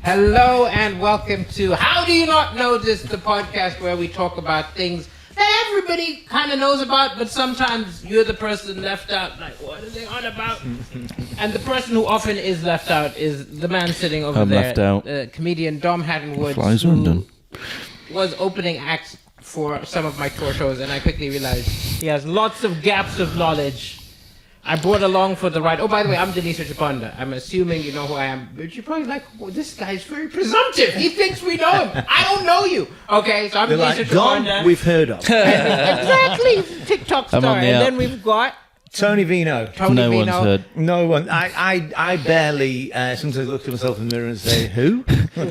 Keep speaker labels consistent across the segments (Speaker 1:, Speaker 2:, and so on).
Speaker 1: Hello and welcome to How Do You Not Know This, the podcast where we talk about things that everybody kind of knows about, but sometimes you're the person left out, like, what are they on about? And the person who often is left out is the man sitting over there,
Speaker 2: left out.
Speaker 1: Comedian Dom Hatton-Woods,
Speaker 2: Flies
Speaker 1: who
Speaker 2: London.
Speaker 1: was opening acts for some of my tour shows, and I quickly realized he has lots of gaps of knowledge. I brought along for the ride. Oh, by the way, I'm Denise Chapanda. I'm assuming you know who I am, but you're probably like, well, this guy's very presumptive. He thinks we know him. I don't know you. Okay, so I'm
Speaker 3: They're
Speaker 1: Denise
Speaker 3: like,
Speaker 1: Chapanda.
Speaker 3: Dom, we've heard of.
Speaker 1: Exactly, TikTok star. And then we've got
Speaker 3: Tony Vino.
Speaker 2: No one's heard.
Speaker 3: No one. I barely sometimes look at myself in the mirror and say, who?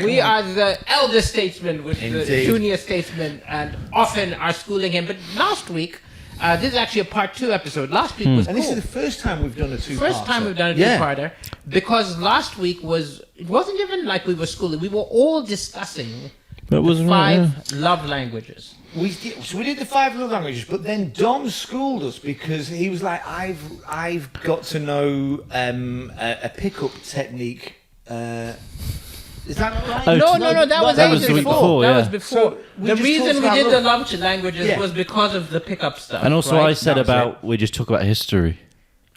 Speaker 1: we are the elder statesman with the
Speaker 3: Indeed.
Speaker 1: junior statesman, and often are schooling him. But last week, this is actually a part 2 episode. Last week was
Speaker 3: And
Speaker 1: cool.
Speaker 3: this is the first time we've done a two-parter.
Speaker 1: First time we've done a two-parter, because last week it wasn't even like we were schooling. We were all discussing
Speaker 2: That wasn't
Speaker 1: the
Speaker 2: right,
Speaker 1: 5 love languages.
Speaker 3: We did the 5 love languages, but then Dom schooled us because he was like, I've got to know a pickup technique. Is that not right?
Speaker 2: Oh,
Speaker 1: No, that was
Speaker 2: that
Speaker 1: ages
Speaker 2: was the week
Speaker 1: before.
Speaker 2: before,
Speaker 1: That
Speaker 2: yeah.
Speaker 1: was before.
Speaker 3: So we
Speaker 1: the
Speaker 3: just
Speaker 1: reason
Speaker 3: talked
Speaker 1: we
Speaker 3: about
Speaker 1: did the
Speaker 3: love.
Speaker 1: love languages
Speaker 3: Yeah.
Speaker 1: was because of the pickup stuff.
Speaker 2: And also,
Speaker 1: right?
Speaker 2: I said
Speaker 3: That was
Speaker 2: about we just talk about history.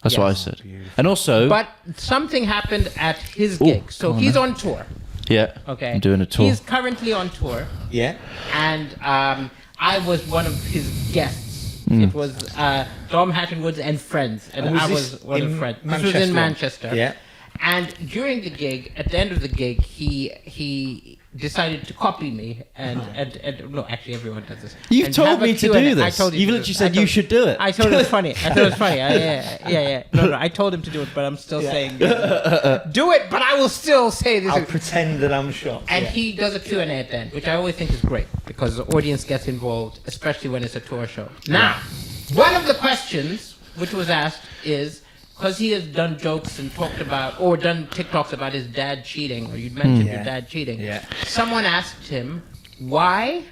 Speaker 2: That's what I
Speaker 1: Yes.
Speaker 2: said. And also,
Speaker 1: But something happened at his
Speaker 2: Ooh,
Speaker 1: gig. So
Speaker 2: go on
Speaker 1: he's
Speaker 2: then.
Speaker 1: on tour.
Speaker 2: yeah,
Speaker 1: Okay.
Speaker 2: I'm doing a tour.
Speaker 1: He's currently on tour.
Speaker 3: Yeah.
Speaker 1: And I was one of his guests. It was Dom Hatton-Woods and friends, and
Speaker 3: And was
Speaker 1: I
Speaker 3: this
Speaker 1: was one of
Speaker 3: in
Speaker 1: friends. This was in
Speaker 3: Manchester?
Speaker 1: Manchester.
Speaker 3: Yeah.
Speaker 1: And during the gig, at the end of the gig, he decided to copy me, and no, actually everyone does this.
Speaker 2: You've
Speaker 1: And
Speaker 2: told
Speaker 1: have a
Speaker 2: me to
Speaker 1: Q&A.
Speaker 2: do
Speaker 1: I
Speaker 2: this.
Speaker 1: told you
Speaker 2: You've
Speaker 1: to do
Speaker 2: literally
Speaker 1: it.
Speaker 2: said you should do it.
Speaker 1: I thought it was funny. I thought it was funny. Yeah. No, I told him to do it, but I'm still saying do it. But I will still say this.
Speaker 3: I'll pretend that I'm shocked.
Speaker 1: And he does a Q&A at the end, which I always think is great because the audience gets involved, especially when it's a tour show. Now, one of the questions which was asked is, because he has done jokes and talked about, or done TikToks about his dad cheating, or you'd mentioned your dad cheating.
Speaker 3: Yeah.
Speaker 1: Someone asked him, why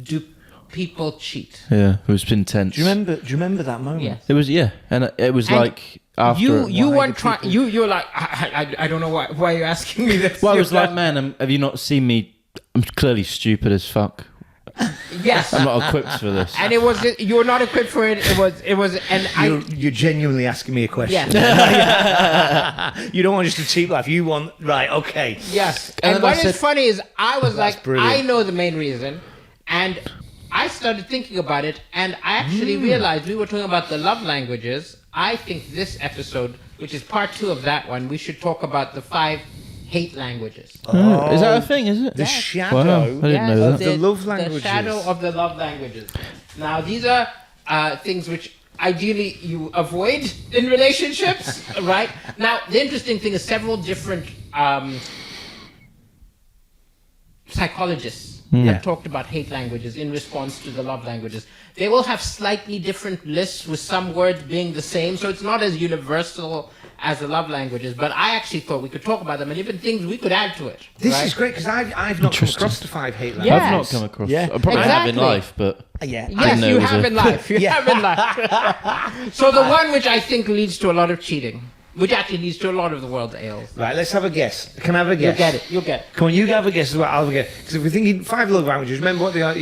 Speaker 1: do people cheat?
Speaker 2: Yeah, it was intense.
Speaker 3: Do you remember that moment?
Speaker 1: Yes.
Speaker 2: It was and it was
Speaker 1: And
Speaker 2: like after.
Speaker 1: You
Speaker 3: why
Speaker 1: weren't
Speaker 3: do
Speaker 1: trying.
Speaker 3: people-
Speaker 1: You're like, I don't know why you're asking me this.
Speaker 2: Well, I was like, man, have you not seen me? I'm clearly stupid as fuck.
Speaker 1: Yes.
Speaker 2: I'm not equipped for this.
Speaker 1: And it was, you were not equipped for it. It was, and
Speaker 3: You're genuinely asking me a question.
Speaker 1: yeah.
Speaker 3: You don't want just a cheap life. You want, right, okay.
Speaker 1: Yes.
Speaker 2: And
Speaker 1: And
Speaker 2: then I
Speaker 1: what is
Speaker 2: said-
Speaker 1: funny is I was
Speaker 3: That's
Speaker 1: like,
Speaker 3: brilliant.
Speaker 1: I know the main reason. And I started thinking about it. And I actually realized we were talking about the love languages. I think this episode, which is part 2 of that one, we should talk about the 5 hate languages.
Speaker 2: Is that a thing? Is it?
Speaker 3: The
Speaker 2: Wow, I
Speaker 3: shadow
Speaker 2: didn't know
Speaker 3: of
Speaker 2: that.
Speaker 3: the love
Speaker 1: The
Speaker 3: languages.
Speaker 1: shadow of the love languages. Now, these are things which ideally you avoid in relationships, right? Now, the interesting thing is several different psychologists have talked about hate languages in response to the love languages. They will have slightly different lists with some words being the same, so it's not as universal as the love languages, but I actually thought we could talk about them and even things we could add to it.
Speaker 3: This
Speaker 1: right?
Speaker 3: is great because I've not come across the 5 hate languages.
Speaker 1: Yeah.
Speaker 2: I've not
Speaker 1: Yes.
Speaker 2: come across.
Speaker 3: Yeah.
Speaker 2: I probably have in
Speaker 1: Exactly.
Speaker 2: life, but
Speaker 3: Yeah.
Speaker 2: I
Speaker 1: Yes,
Speaker 2: didn't know
Speaker 1: you
Speaker 2: it was
Speaker 1: have
Speaker 2: a-
Speaker 1: in life. You have in life. So the one which I think leads to a lot of cheating, which actually leads to a lot of the world's ails.
Speaker 3: Right, let's have a guess. Can I have a
Speaker 1: You'll
Speaker 3: guess?
Speaker 1: get it. You'll get it.
Speaker 3: Come on, you have a guess as well. I'll have a guess. Because if we're thinking 5 love languages, remember what they are,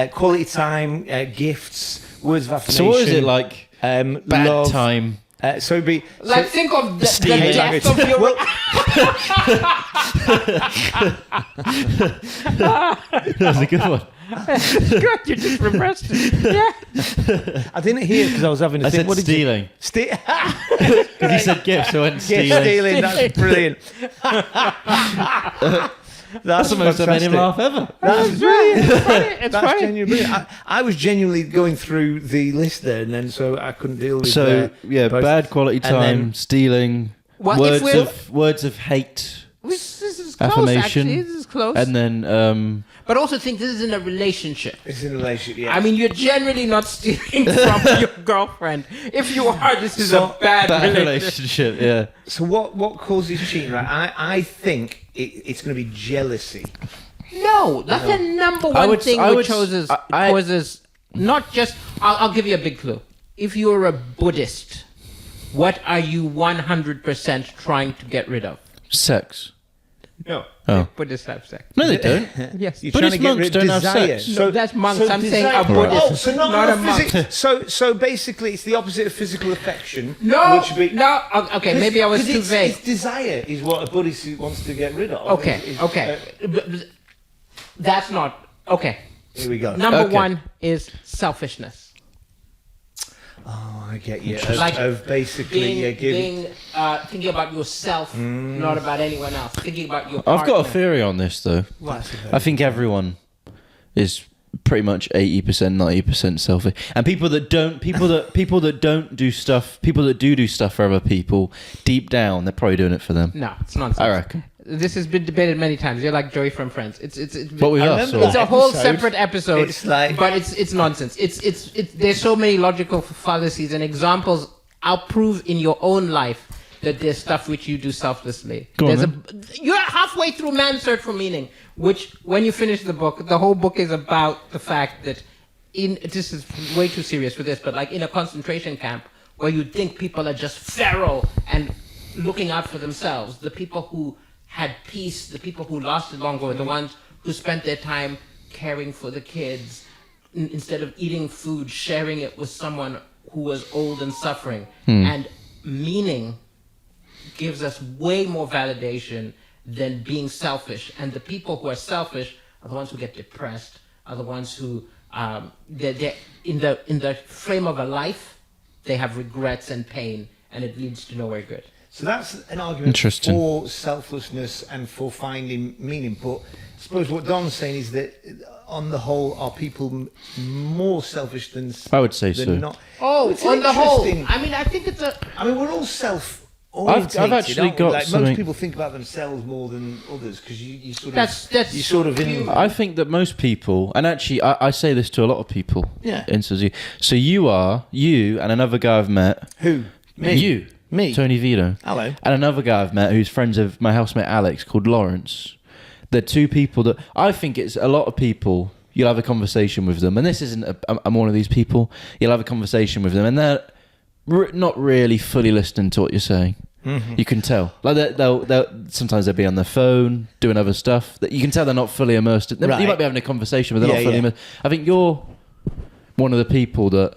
Speaker 3: quality time, gifts, words of affirmation.
Speaker 2: So what is it like? Bad
Speaker 3: love,
Speaker 2: time.
Speaker 3: So it'd be...
Speaker 1: Like, think of the
Speaker 2: Stealing.
Speaker 1: death of your...
Speaker 3: Well,
Speaker 2: That's a good one.
Speaker 1: God, you just reversed it. Yeah.
Speaker 3: I didn't hear because I was having a
Speaker 2: I
Speaker 3: think.
Speaker 2: said
Speaker 3: What did you-
Speaker 2: stealing.
Speaker 3: Because
Speaker 2: He said gifts, so I went
Speaker 3: Gift
Speaker 2: stealing.
Speaker 3: stealing, that's brilliant.
Speaker 2: That's the most I've made him
Speaker 3: fantastic.
Speaker 2: laugh ever.
Speaker 3: That's brilliant.
Speaker 1: It's funny. It's
Speaker 3: That's
Speaker 1: funny.
Speaker 3: genuinely brilliant. I was genuinely going through the list there, and then so I couldn't deal with.
Speaker 2: So yeah,
Speaker 3: both.
Speaker 2: bad quality
Speaker 3: And
Speaker 2: time,
Speaker 3: then-
Speaker 2: stealing,
Speaker 1: Well, if
Speaker 2: words of hate,
Speaker 1: This is close,
Speaker 2: affirmation,
Speaker 1: actually. This is close.
Speaker 2: and then
Speaker 1: But also think this is in a relationship.
Speaker 3: It's in a relationship. Yeah.
Speaker 1: I mean, you're generally not stealing from your girlfriend. If you are, this is a bad relationship.
Speaker 2: relationship. Yeah.
Speaker 3: So what causes cheating? Right. I think it's going to be jealousy.
Speaker 1: No, that's the number one thing which causes not just... I'll give you a big clue. If you're a Buddhist, what are you 100% trying to get rid of?
Speaker 2: Sex.
Speaker 1: No.
Speaker 2: Oh.
Speaker 1: Buddhists have sex.
Speaker 2: No, they don't.
Speaker 1: Yes.
Speaker 3: You're
Speaker 2: Buddhist
Speaker 3: trying to get
Speaker 2: monks
Speaker 3: rid of
Speaker 2: don't have
Speaker 3: desire.
Speaker 2: sex.
Speaker 1: No, that's monks. I'm saying a
Speaker 3: desire-
Speaker 1: Buddhist.
Speaker 3: Oh, so
Speaker 1: not a monk.
Speaker 3: So basically, it's the opposite of physical affection.
Speaker 1: No,
Speaker 3: which would be,
Speaker 1: no. Okay, maybe I was
Speaker 3: 'cause
Speaker 1: too
Speaker 3: it's,
Speaker 1: vague.
Speaker 3: It's desire is what a Buddhist wants to get rid of.
Speaker 1: Okay, okay. That's not okay.
Speaker 3: Here we go.
Speaker 1: Number
Speaker 2: Okay.
Speaker 1: one is selfishness.
Speaker 3: Oh, I get you.
Speaker 1: Like
Speaker 3: Of basically giving.
Speaker 1: Thinking about yourself, not about anyone else. Thinking about your
Speaker 2: I've got a
Speaker 1: partner.
Speaker 2: theory on this though.
Speaker 3: What's
Speaker 2: I think everyone is pretty much 80%, 90% selfish, and people that don't do stuff for other people, deep down they're probably doing it for them.
Speaker 1: No, it's nonsense.
Speaker 2: I reckon.
Speaker 1: This has been debated many times. You're like Joey from Friends. It's
Speaker 2: But with
Speaker 3: I
Speaker 2: us,
Speaker 3: remember
Speaker 2: or-
Speaker 1: it's a whole separate episode.
Speaker 3: It's like-
Speaker 1: but it's nonsense. It's there's so many logical fallacies and examples. I'll prove in your own life that there's stuff which you do selflessly.
Speaker 2: Go on,
Speaker 1: You're halfway through Man's Search for Meaning, which when you finish the book, the whole book is about the fact that this is way too serious for this, but like in a concentration camp where you think people are just feral and looking out for themselves, the people who had peace, the people who lasted longer were the ones who spent their time caring for the kids instead of eating food, sharing it with someone who was old and suffering. And meaning gives us way more validation than being selfish. And the people who are selfish are the ones who get depressed, are the ones who they're in the frame of a life, they have regrets and pain, and it leads to nowhere good.
Speaker 3: So that's an argument
Speaker 2: Interesting.
Speaker 3: for selflessness and for finding meaning. But I suppose what Don's saying is that, on the whole, are people more selfish than
Speaker 2: I would say
Speaker 3: than
Speaker 2: so.
Speaker 3: not?
Speaker 1: Oh,
Speaker 3: It's
Speaker 1: on the whole,
Speaker 3: interesting.
Speaker 1: I mean, I think it's a.
Speaker 3: I mean, we're all self-orientated.
Speaker 2: I've actually
Speaker 3: aren't we?
Speaker 2: got
Speaker 3: like
Speaker 2: something-
Speaker 3: most people think about themselves more than others because you sort of
Speaker 1: That's
Speaker 3: you sort of in.
Speaker 1: human.
Speaker 2: I think that most people, and actually I say this to a lot of people.
Speaker 3: Yeah.
Speaker 2: You. So you and another guy I've met.
Speaker 3: Who? Me.
Speaker 2: You.
Speaker 3: Me.
Speaker 2: Tony Vito.
Speaker 3: Hello.
Speaker 2: And another guy I've met who's friends of my housemate Alex called Lawrence. They're two people that I think it's a lot of people. You'll have a conversation with them, and this isn't. I'm one of these people. You'll have a conversation with them, and they're not really fully listening to what you're saying. Mm-hmm. You can tell. Like they'll sometimes they'll be on their phone doing other stuff. That you can tell they're not fully immersed.
Speaker 3: Right.
Speaker 2: You might be having a conversation, but they're not fully
Speaker 3: Yeah.
Speaker 2: immersed. I think you're one of the people that.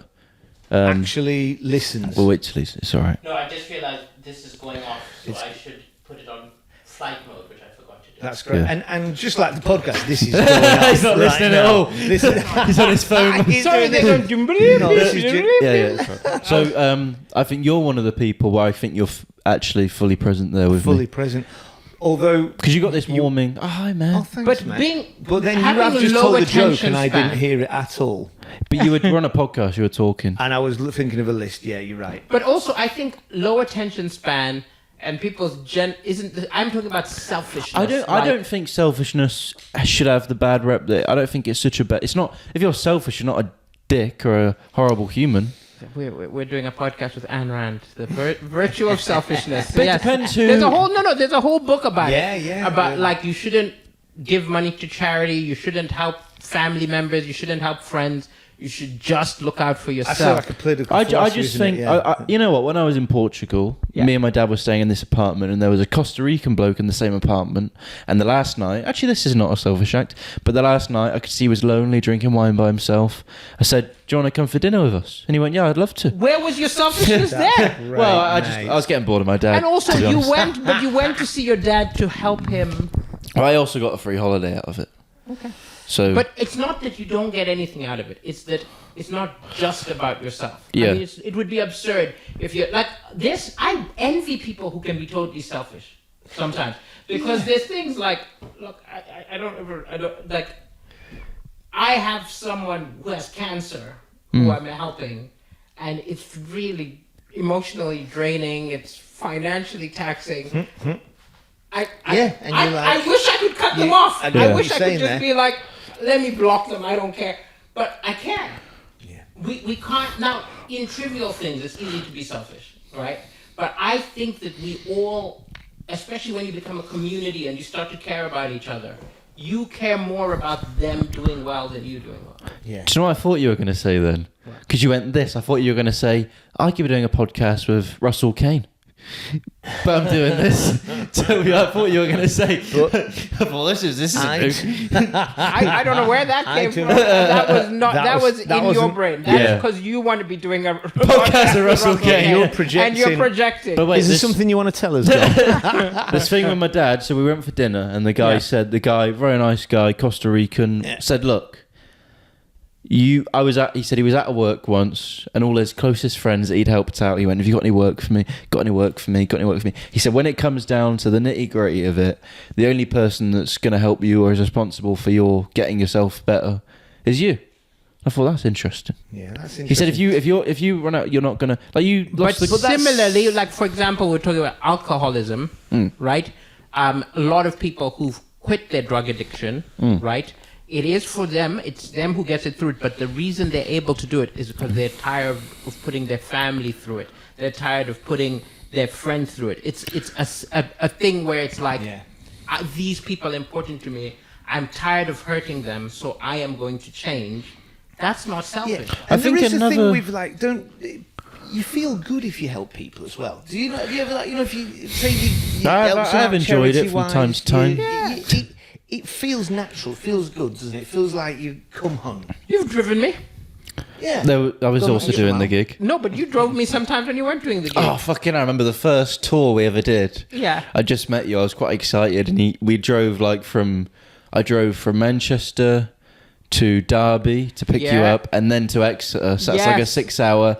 Speaker 3: Actually listens.
Speaker 2: Well, wait till it's all right.
Speaker 1: No, I just realized this is going off, so I should put it on flight mode, which I forgot to do.
Speaker 3: That's great.
Speaker 2: Yeah.
Speaker 3: And just like the podcast, this is going off
Speaker 2: He's not
Speaker 3: right
Speaker 2: listening
Speaker 3: now.
Speaker 2: at all.
Speaker 3: This is,
Speaker 2: He's on his phone.
Speaker 3: He's
Speaker 1: Sorry,
Speaker 3: doing
Speaker 1: they're
Speaker 3: this.
Speaker 1: going.
Speaker 3: No, this is ju-
Speaker 2: Yeah, that's right. So I think you're one of the people where I think you're actually fully present there with
Speaker 3: fully
Speaker 2: me.
Speaker 3: present. Although,
Speaker 2: Because you got this warming. Oh, hi, man.
Speaker 3: oh, thanks,
Speaker 1: But
Speaker 3: mate.
Speaker 1: being-
Speaker 3: but then you
Speaker 1: having
Speaker 3: have
Speaker 1: a
Speaker 3: just
Speaker 1: low
Speaker 3: told the joke,
Speaker 1: attention
Speaker 3: and I
Speaker 1: span.
Speaker 3: didn't hear it at all.
Speaker 2: But you were on a podcast. You were talking.
Speaker 3: And I was thinking of a list. Yeah, you're right.
Speaker 1: But also, I think low attention span and people's I'm talking about selfishness.
Speaker 2: I don't think selfishness should have the bad rep that I don't think it's such a bad. It's not. If you're selfish, you're not a dick or a horrible human.
Speaker 1: We're doing a podcast with Ayn Rand, the virtue of selfishness.
Speaker 2: But it depends who.
Speaker 1: There's a whole book about it.
Speaker 3: Yeah.
Speaker 1: About like you shouldn't give money to charity, you shouldn't help family members, you shouldn't help friends. You should just look out for
Speaker 3: I feel
Speaker 1: yourself.
Speaker 3: like a political
Speaker 2: I
Speaker 3: philosophy,
Speaker 2: just
Speaker 3: isn't
Speaker 2: think,
Speaker 3: it? Yeah.
Speaker 2: you know what, when I was in Portugal,
Speaker 1: Yeah.
Speaker 2: me and my dad were staying in this apartment and there was a Costa Rican bloke in the same apartment. And the last night, actually this is not a selfish act, but the last night I could see he was lonely, drinking wine by himself. I said, do you want to come for dinner with us? And he went, yeah, I'd love to.
Speaker 1: Where was your selfishness there?
Speaker 3: Right,
Speaker 2: Well, I
Speaker 3: mate.
Speaker 2: was getting bored of my dad.
Speaker 1: And also,
Speaker 2: to be
Speaker 1: you
Speaker 2: honest.
Speaker 1: went to see your dad to help him.
Speaker 2: I also got a free holiday out of it.
Speaker 1: Okay.
Speaker 2: So,
Speaker 1: But it's not that you don't get anything out of it. It's that it's not just about yourself.
Speaker 2: Yeah.
Speaker 1: I mean, it would be absurd if you're like this. I envy people who can be totally selfish sometimes because there's things like, look, I don't like. I have someone who has cancer who I'm helping, and it's really emotionally draining. It's financially taxing. I wish I could cut them off.
Speaker 3: I know
Speaker 1: I
Speaker 3: what
Speaker 1: wish
Speaker 3: you're
Speaker 1: I could
Speaker 3: saying
Speaker 1: just
Speaker 3: there.
Speaker 1: be like, let me block them. I don't care. But I can't.
Speaker 3: Yeah.
Speaker 1: We can't. Now, in trivial things, it's easy to be selfish, right? But I think that we all, especially when you become a community and you start to care about each other, you care more about them doing well than you doing well.
Speaker 3: Yeah.
Speaker 2: do you know what I thought you were going to say then? Because you went this. I thought you were going to say, I could be doing a podcast with Russell Kane. but I'm doing this. Toby, I thought you were going to say. I thought this is
Speaker 1: I don't know where that came from. That was not. That was in your brain. That's because you want to be doing a
Speaker 2: podcast of Russell K.
Speaker 3: You're projecting.
Speaker 1: And you're projecting.
Speaker 2: But wait,
Speaker 3: Is there something you want to tell us, John?
Speaker 2: this thing with my dad. So we went for dinner, and the guy said, very nice guy, Costa Rican, said, "Look, he said he was out of work once, and all his closest friends that he'd helped out, he went, have you got any work for me? Got any work for me? Got any work for me?" He said, when it comes down to the nitty gritty of it, the only person that's going to help you or is responsible for your getting yourself better is you. I thought that's interesting.
Speaker 3: Yeah, that's interesting.
Speaker 2: He said, if you run out, you're not gonna
Speaker 1: But similarly, like for example, we're talking about alcoholism, right? A lot of people who've quit their drug addiction, right? It is for them, it's them who gets it through it, but the reason they're able to do it is because they're tired of putting their family through it. They're tired of putting their friends through it. It's a thing where it's like, these people are important to me, I'm tired of hurting them, so I am going to change. That's not selfish.
Speaker 3: Yeah. And there is a thing with like, you feel good if you help people as well. Do you know? Have you ever like, if you say you help
Speaker 2: I've enjoyed it from time to time.
Speaker 3: It feels natural, feels good, doesn't it? It feels like you come home.
Speaker 1: You've driven me.
Speaker 3: Yeah.
Speaker 2: I was also doing the gig.
Speaker 1: No, but you drove me sometimes when you weren't doing the gig.
Speaker 2: Oh, fucking I remember the first tour we ever did.
Speaker 1: Yeah.
Speaker 2: I just met you. I was quite excited. And we drove I drove from Manchester to Derby to pick you up and then to Exeter. So that's like a 6-hour.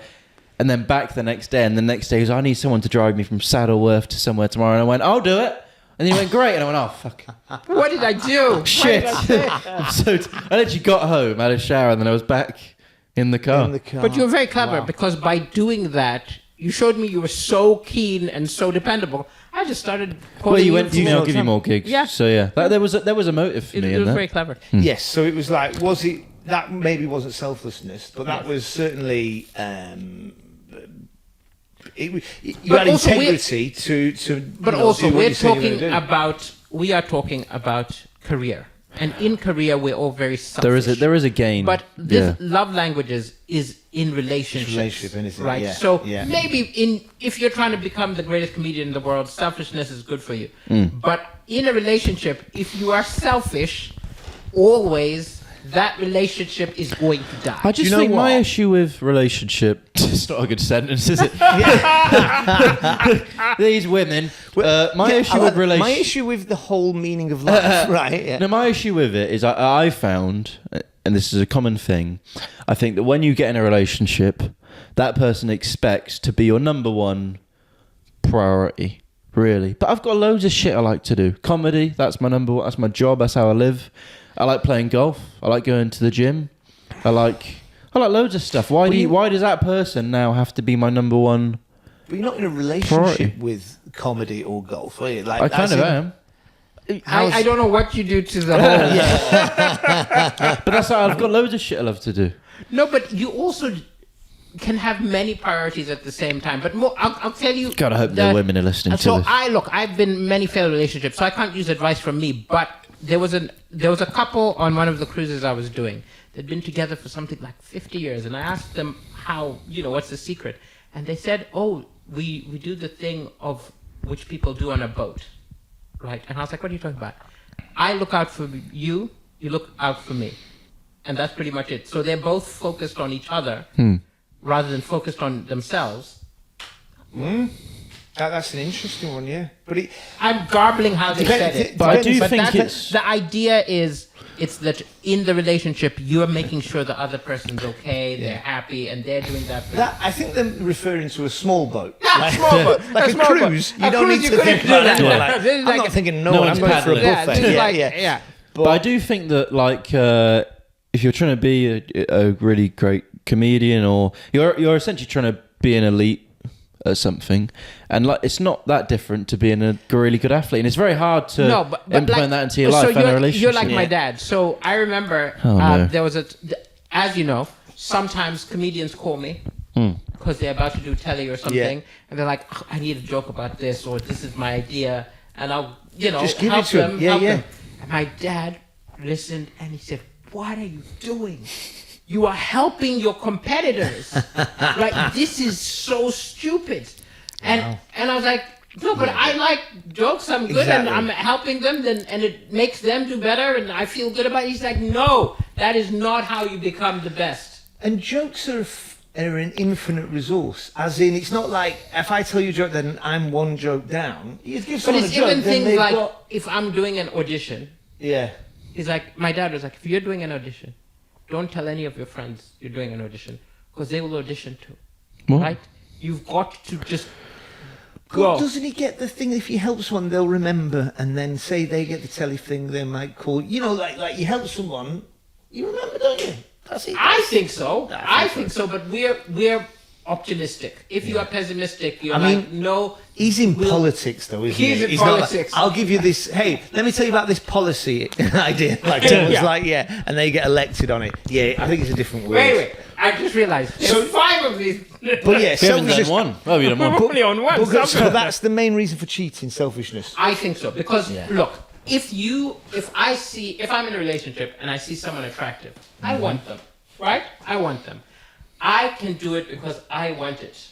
Speaker 2: And then back the next day. And the next day he was, I need someone to drive me from Saddleworth to somewhere tomorrow. And I went, I'll do it. And he went, great. And I went, oh, fuck.
Speaker 1: What did I do?
Speaker 2: Shit. I literally got home, had a shower, and then I was back in the car.
Speaker 1: But you were very clever because by doing that, you showed me you were so keen and so dependable. I just started.
Speaker 2: Well, you went to me, I'll give you more gigs.
Speaker 1: Yeah.
Speaker 2: So yeah, there was a motive for me in that.
Speaker 1: It was very clever.
Speaker 3: Yes. So it was like, that maybe wasn't selflessness, but that was certainly. You had integrity to. But
Speaker 1: also, we are talking about career, and in career we're all very selfish.
Speaker 2: There is a gain.
Speaker 1: But this love languages is in relationships, right?
Speaker 3: Yeah.
Speaker 1: So maybe if you're trying to become the greatest comedian in the world, selfishness is good for you. But in a relationship, if you are selfish, always. That relationship is going to die.
Speaker 2: I just think my issue with relationship... It's not a good sentence, is it? These women... my issue with
Speaker 3: the whole meaning of life, right? Yeah.
Speaker 2: No, my issue with it is I found, and this is a common thing, I think that when you get in a relationship, that person expects to be your number one priority, really. But I've got loads of shit I like to do. Comedy, that's my number one. That's my job. That's how I live. I like playing golf. I like going to the gym. I like loads of stuff. Why does that person now have to be my number one?
Speaker 3: But you're not in a relationship with comedy or golf, are you? Like,
Speaker 2: I kind of am.
Speaker 1: I don't know what you do to the whole.
Speaker 2: But that's how I've got loads of shit I love to do.
Speaker 1: No, but you also can have many priorities at the same time. But more, I'll tell you.
Speaker 2: God, I hope no women are listening to this.
Speaker 1: I've been in many failed relationships, so I can't use advice from me. But there was a couple on one of the cruises I was doing. They'd been together for something like 50 years, and I asked them how, what's the secret, and they said, "Oh, we do the thing of which people do on a boat, right?" And I was like, "What are you talking about?" I look out for you, you look out for me, and that's pretty much it. So they're both focused on each other rather than focused on themselves.
Speaker 3: That's an interesting one, yeah. But
Speaker 1: I'm garbling how they said it.
Speaker 2: But I do think
Speaker 1: the idea is it's that in the relationship you're making sure the other person's okay, they're happy, and they're doing that.
Speaker 3: I think they're referring to a small boat.
Speaker 1: Yeah, small boat.
Speaker 3: Like a cruise. You don't need to think about it. I'm not thinking no one. I'm going for a buffet.
Speaker 2: But I do think that if you're trying to be a really great comedian, or you're essentially trying to be an elite at something, and it's not that different to being a really good athlete, and it's very hard to implement that into your life and a relationship.
Speaker 1: You're like my dad. So I remember there was as you know, sometimes comedians call me because they're about to do telly or something, and they're like, "Oh, I need a joke about this," or "This is my idea," and I'll
Speaker 3: just give
Speaker 1: help
Speaker 3: it to
Speaker 1: them.
Speaker 3: them.
Speaker 1: And my dad listened and he said, "What are you doing? You are helping your competitors. Like, this is so stupid." And I was like, no, but I like jokes. I'm good,
Speaker 3: Exactly.
Speaker 1: and I'm helping them, and it makes them do better, and I feel good about it. He's like, no, that is not how you become the best.
Speaker 3: And jokes are an infinite resource. As in, it's not like if I tell you a joke, then I'm one joke down. You give
Speaker 1: But
Speaker 3: someone
Speaker 1: it's
Speaker 3: a joke,
Speaker 1: even
Speaker 3: then
Speaker 1: things
Speaker 3: they've
Speaker 1: like
Speaker 3: got...
Speaker 1: if I'm doing an audition.
Speaker 3: Yeah.
Speaker 1: He's like, my dad was like, if you're doing an audition, don't tell any of your friends you're doing an audition, because they will audition too.
Speaker 2: What?
Speaker 1: Right? You've got to just
Speaker 3: But
Speaker 1: go.
Speaker 3: doesn't he get the thing, if he helps one, they'll remember, and then say they get the telly thing, they might call, you know, like you help someone, you remember, don't you? That's it.
Speaker 1: I think so.
Speaker 3: I
Speaker 1: I
Speaker 3: think
Speaker 1: think so, but we're optimistic. If you are pessimistic, you're
Speaker 3: I
Speaker 1: like,
Speaker 3: mean,
Speaker 1: no.
Speaker 3: He's in
Speaker 1: we'll-
Speaker 3: politics, though, isn't
Speaker 1: He's
Speaker 3: he?
Speaker 1: in
Speaker 3: He's not like,
Speaker 1: politics.
Speaker 3: I'll give you this. Hey, let me tell you about this policy idea. Like, it was like, yeah, and they get elected on it. Yeah, I think it's a different word.
Speaker 1: Wait. I just realized there's 5 of these.
Speaker 3: But yeah,
Speaker 2: We haven't done
Speaker 3: selfishness.
Speaker 2: one. Oh, you done one.
Speaker 1: Only on one.
Speaker 3: So that's the main reason for cheating, selfishness.
Speaker 1: I think so, because look, if I'm in a relationship and I see someone attractive, I want them, right? I want them. I can do it because I want it.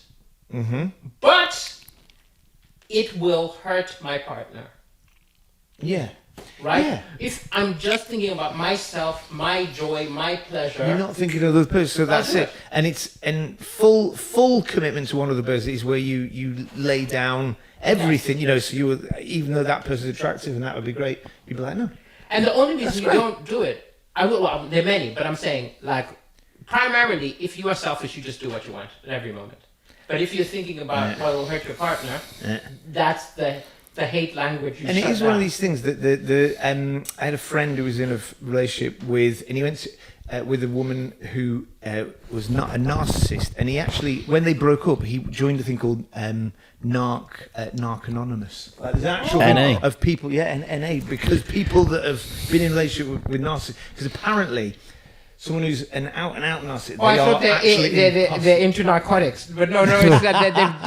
Speaker 3: Mm-hmm.
Speaker 1: But it will hurt my partner,
Speaker 3: Yeah.
Speaker 1: right?
Speaker 3: Yeah.
Speaker 1: If I'm just thinking about myself, my joy, my pleasure.
Speaker 3: You're not thinking of the other person, so that's
Speaker 1: do
Speaker 3: it. And full commitment to one other person is where you lay down everything, you know. So you would, even though that person's attractive and that would be great, you'd be like, no.
Speaker 1: And the only reason you
Speaker 3: great.
Speaker 1: don't do it, well, there are many, but I'm saying, like, primarily, if you are selfish, you just do what you want at every moment. But if you're thinking about what will hurt your partner, that's the hate language you
Speaker 3: And it
Speaker 1: shut
Speaker 3: is one of
Speaker 1: down.
Speaker 3: these things that I had a friend who was in a relationship with, and he went to, with a woman who was not a narcissist, and he actually, when they broke up, he joined a thing called Narc Anonymous. Like, there's an actual
Speaker 2: NA.
Speaker 3: group of people, NA, because people that have been in a relationship with narcissists, because apparently someone who's an out and out narcissist,
Speaker 1: Oh, I
Speaker 3: they
Speaker 1: thought
Speaker 3: are actually
Speaker 1: they're into narcotics, but no, it's that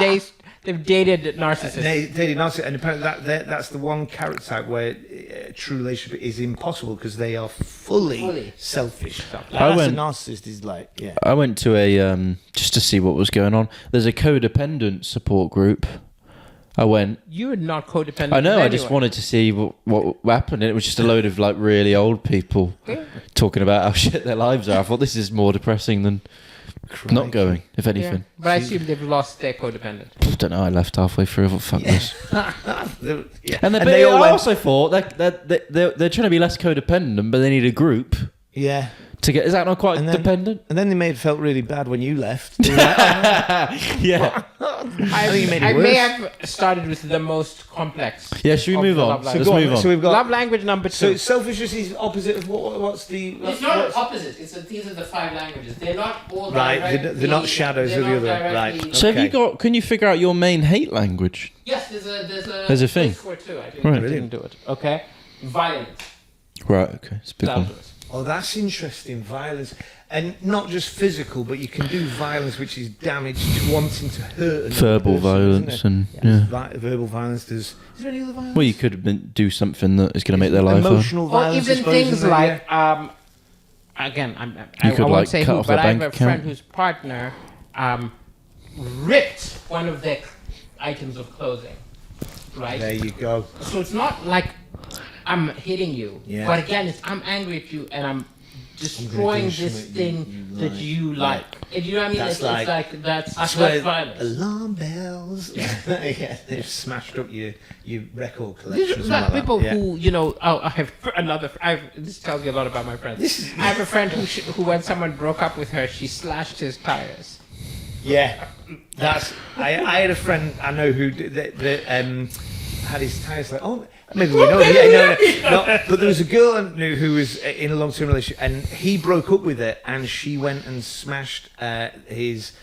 Speaker 1: they've dated narcissists.
Speaker 3: They dated narcissists, and apparently that's the one character type where a true relationship is impossible because they are fully selfish. Like,
Speaker 2: I
Speaker 3: that's
Speaker 2: went-
Speaker 3: a narcissist is like, yeah.
Speaker 2: I went to a just to see what was going on. There's a codependent support group. I went.
Speaker 1: You're not codependent.
Speaker 2: I know.
Speaker 1: with
Speaker 2: I just
Speaker 1: anyone.
Speaker 2: wanted to see what happened. And it was just a load of like really old people talking about how shit their lives are. I thought this is more depressing than not going. If
Speaker 1: Yeah.
Speaker 2: anything,
Speaker 1: But I assume they've lost their codependent.
Speaker 2: I don't know. I left halfway through. I thought, fuck this.
Speaker 3: Yeah.
Speaker 2: And,
Speaker 3: they all
Speaker 2: I
Speaker 3: went,
Speaker 2: also thought they're trying to be less codependent, but they need a group
Speaker 3: yeah.
Speaker 2: to get. Is that not quite
Speaker 3: And then-
Speaker 2: dependent?
Speaker 3: And then they made it felt really bad when you left. They were like, oh,
Speaker 2: Yeah.
Speaker 3: I think you made it
Speaker 1: I
Speaker 3: worse.
Speaker 1: may have started with the most complex.
Speaker 2: Yeah. Should we
Speaker 1: of
Speaker 2: move
Speaker 1: the
Speaker 2: on?
Speaker 1: love
Speaker 2: Let's
Speaker 1: language.
Speaker 3: Go on,
Speaker 2: move on.
Speaker 3: So we've got.
Speaker 1: Love language number 2.
Speaker 3: So selfishness is opposite of what's the?
Speaker 1: It's not
Speaker 3: what's-
Speaker 1: opposite. These are the 5 languages. They're not all
Speaker 3: Right,
Speaker 1: directly.
Speaker 3: they're not shadows
Speaker 1: they're
Speaker 3: of the
Speaker 1: not
Speaker 3: other, right.
Speaker 1: directly-
Speaker 2: So have you
Speaker 3: Okay.
Speaker 2: got? Can you figure out your main hate language?
Speaker 1: Yes,
Speaker 2: There's a thing.
Speaker 1: For 2. I didn't,
Speaker 2: Right.
Speaker 1: I didn't do it. Okay. Violence.
Speaker 2: Right. Okay. It's a big one.
Speaker 1: Selfless.
Speaker 3: Oh, that's interesting. Violence, and not just physical, but you can do violence, which is damage to wanting to hurt. another
Speaker 2: Verbal
Speaker 3: person,
Speaker 2: violence
Speaker 3: isn't
Speaker 2: and yeah.
Speaker 3: Verbal violence. Is there any other violence?
Speaker 2: Well, you could do something that is going to make their life hard.
Speaker 3: Emotional
Speaker 1: Or
Speaker 3: violence. I
Speaker 1: even
Speaker 3: suppose,
Speaker 1: things
Speaker 3: isn't there?
Speaker 1: like, again, I
Speaker 2: could,
Speaker 1: won't
Speaker 2: like,
Speaker 1: say
Speaker 2: cut
Speaker 1: who,
Speaker 2: off
Speaker 1: but
Speaker 2: their
Speaker 1: I have
Speaker 2: bank
Speaker 1: a friend
Speaker 2: account.
Speaker 1: whose partner ripped one of their items of clothing, right?
Speaker 3: There you go.
Speaker 1: So it's not like I'm hitting you,
Speaker 3: Yeah.
Speaker 1: but again, it's I'm angry at you and I'm destroying
Speaker 3: do
Speaker 1: this
Speaker 3: something
Speaker 1: thing
Speaker 3: you
Speaker 1: that
Speaker 3: like.
Speaker 1: you like. And you know what I mean?
Speaker 3: That's
Speaker 1: It's like that's
Speaker 3: where
Speaker 1: violence.
Speaker 3: alarm bells. Yeah, they've smashed up your record collection.
Speaker 1: These are
Speaker 3: something
Speaker 1: like
Speaker 3: like that.
Speaker 1: people
Speaker 3: Yeah.
Speaker 1: who, you know, I have another, this tells you a lot about my friends. I have a friend who when someone broke up with her, she slashed his tires.
Speaker 3: Yeah, that's. I had a friend I know who had his tires like. Oh, maybe we know. Yeah, no. But there was a girl I knew who was in a long-term relationship, and he broke up with her, and she went and smashed his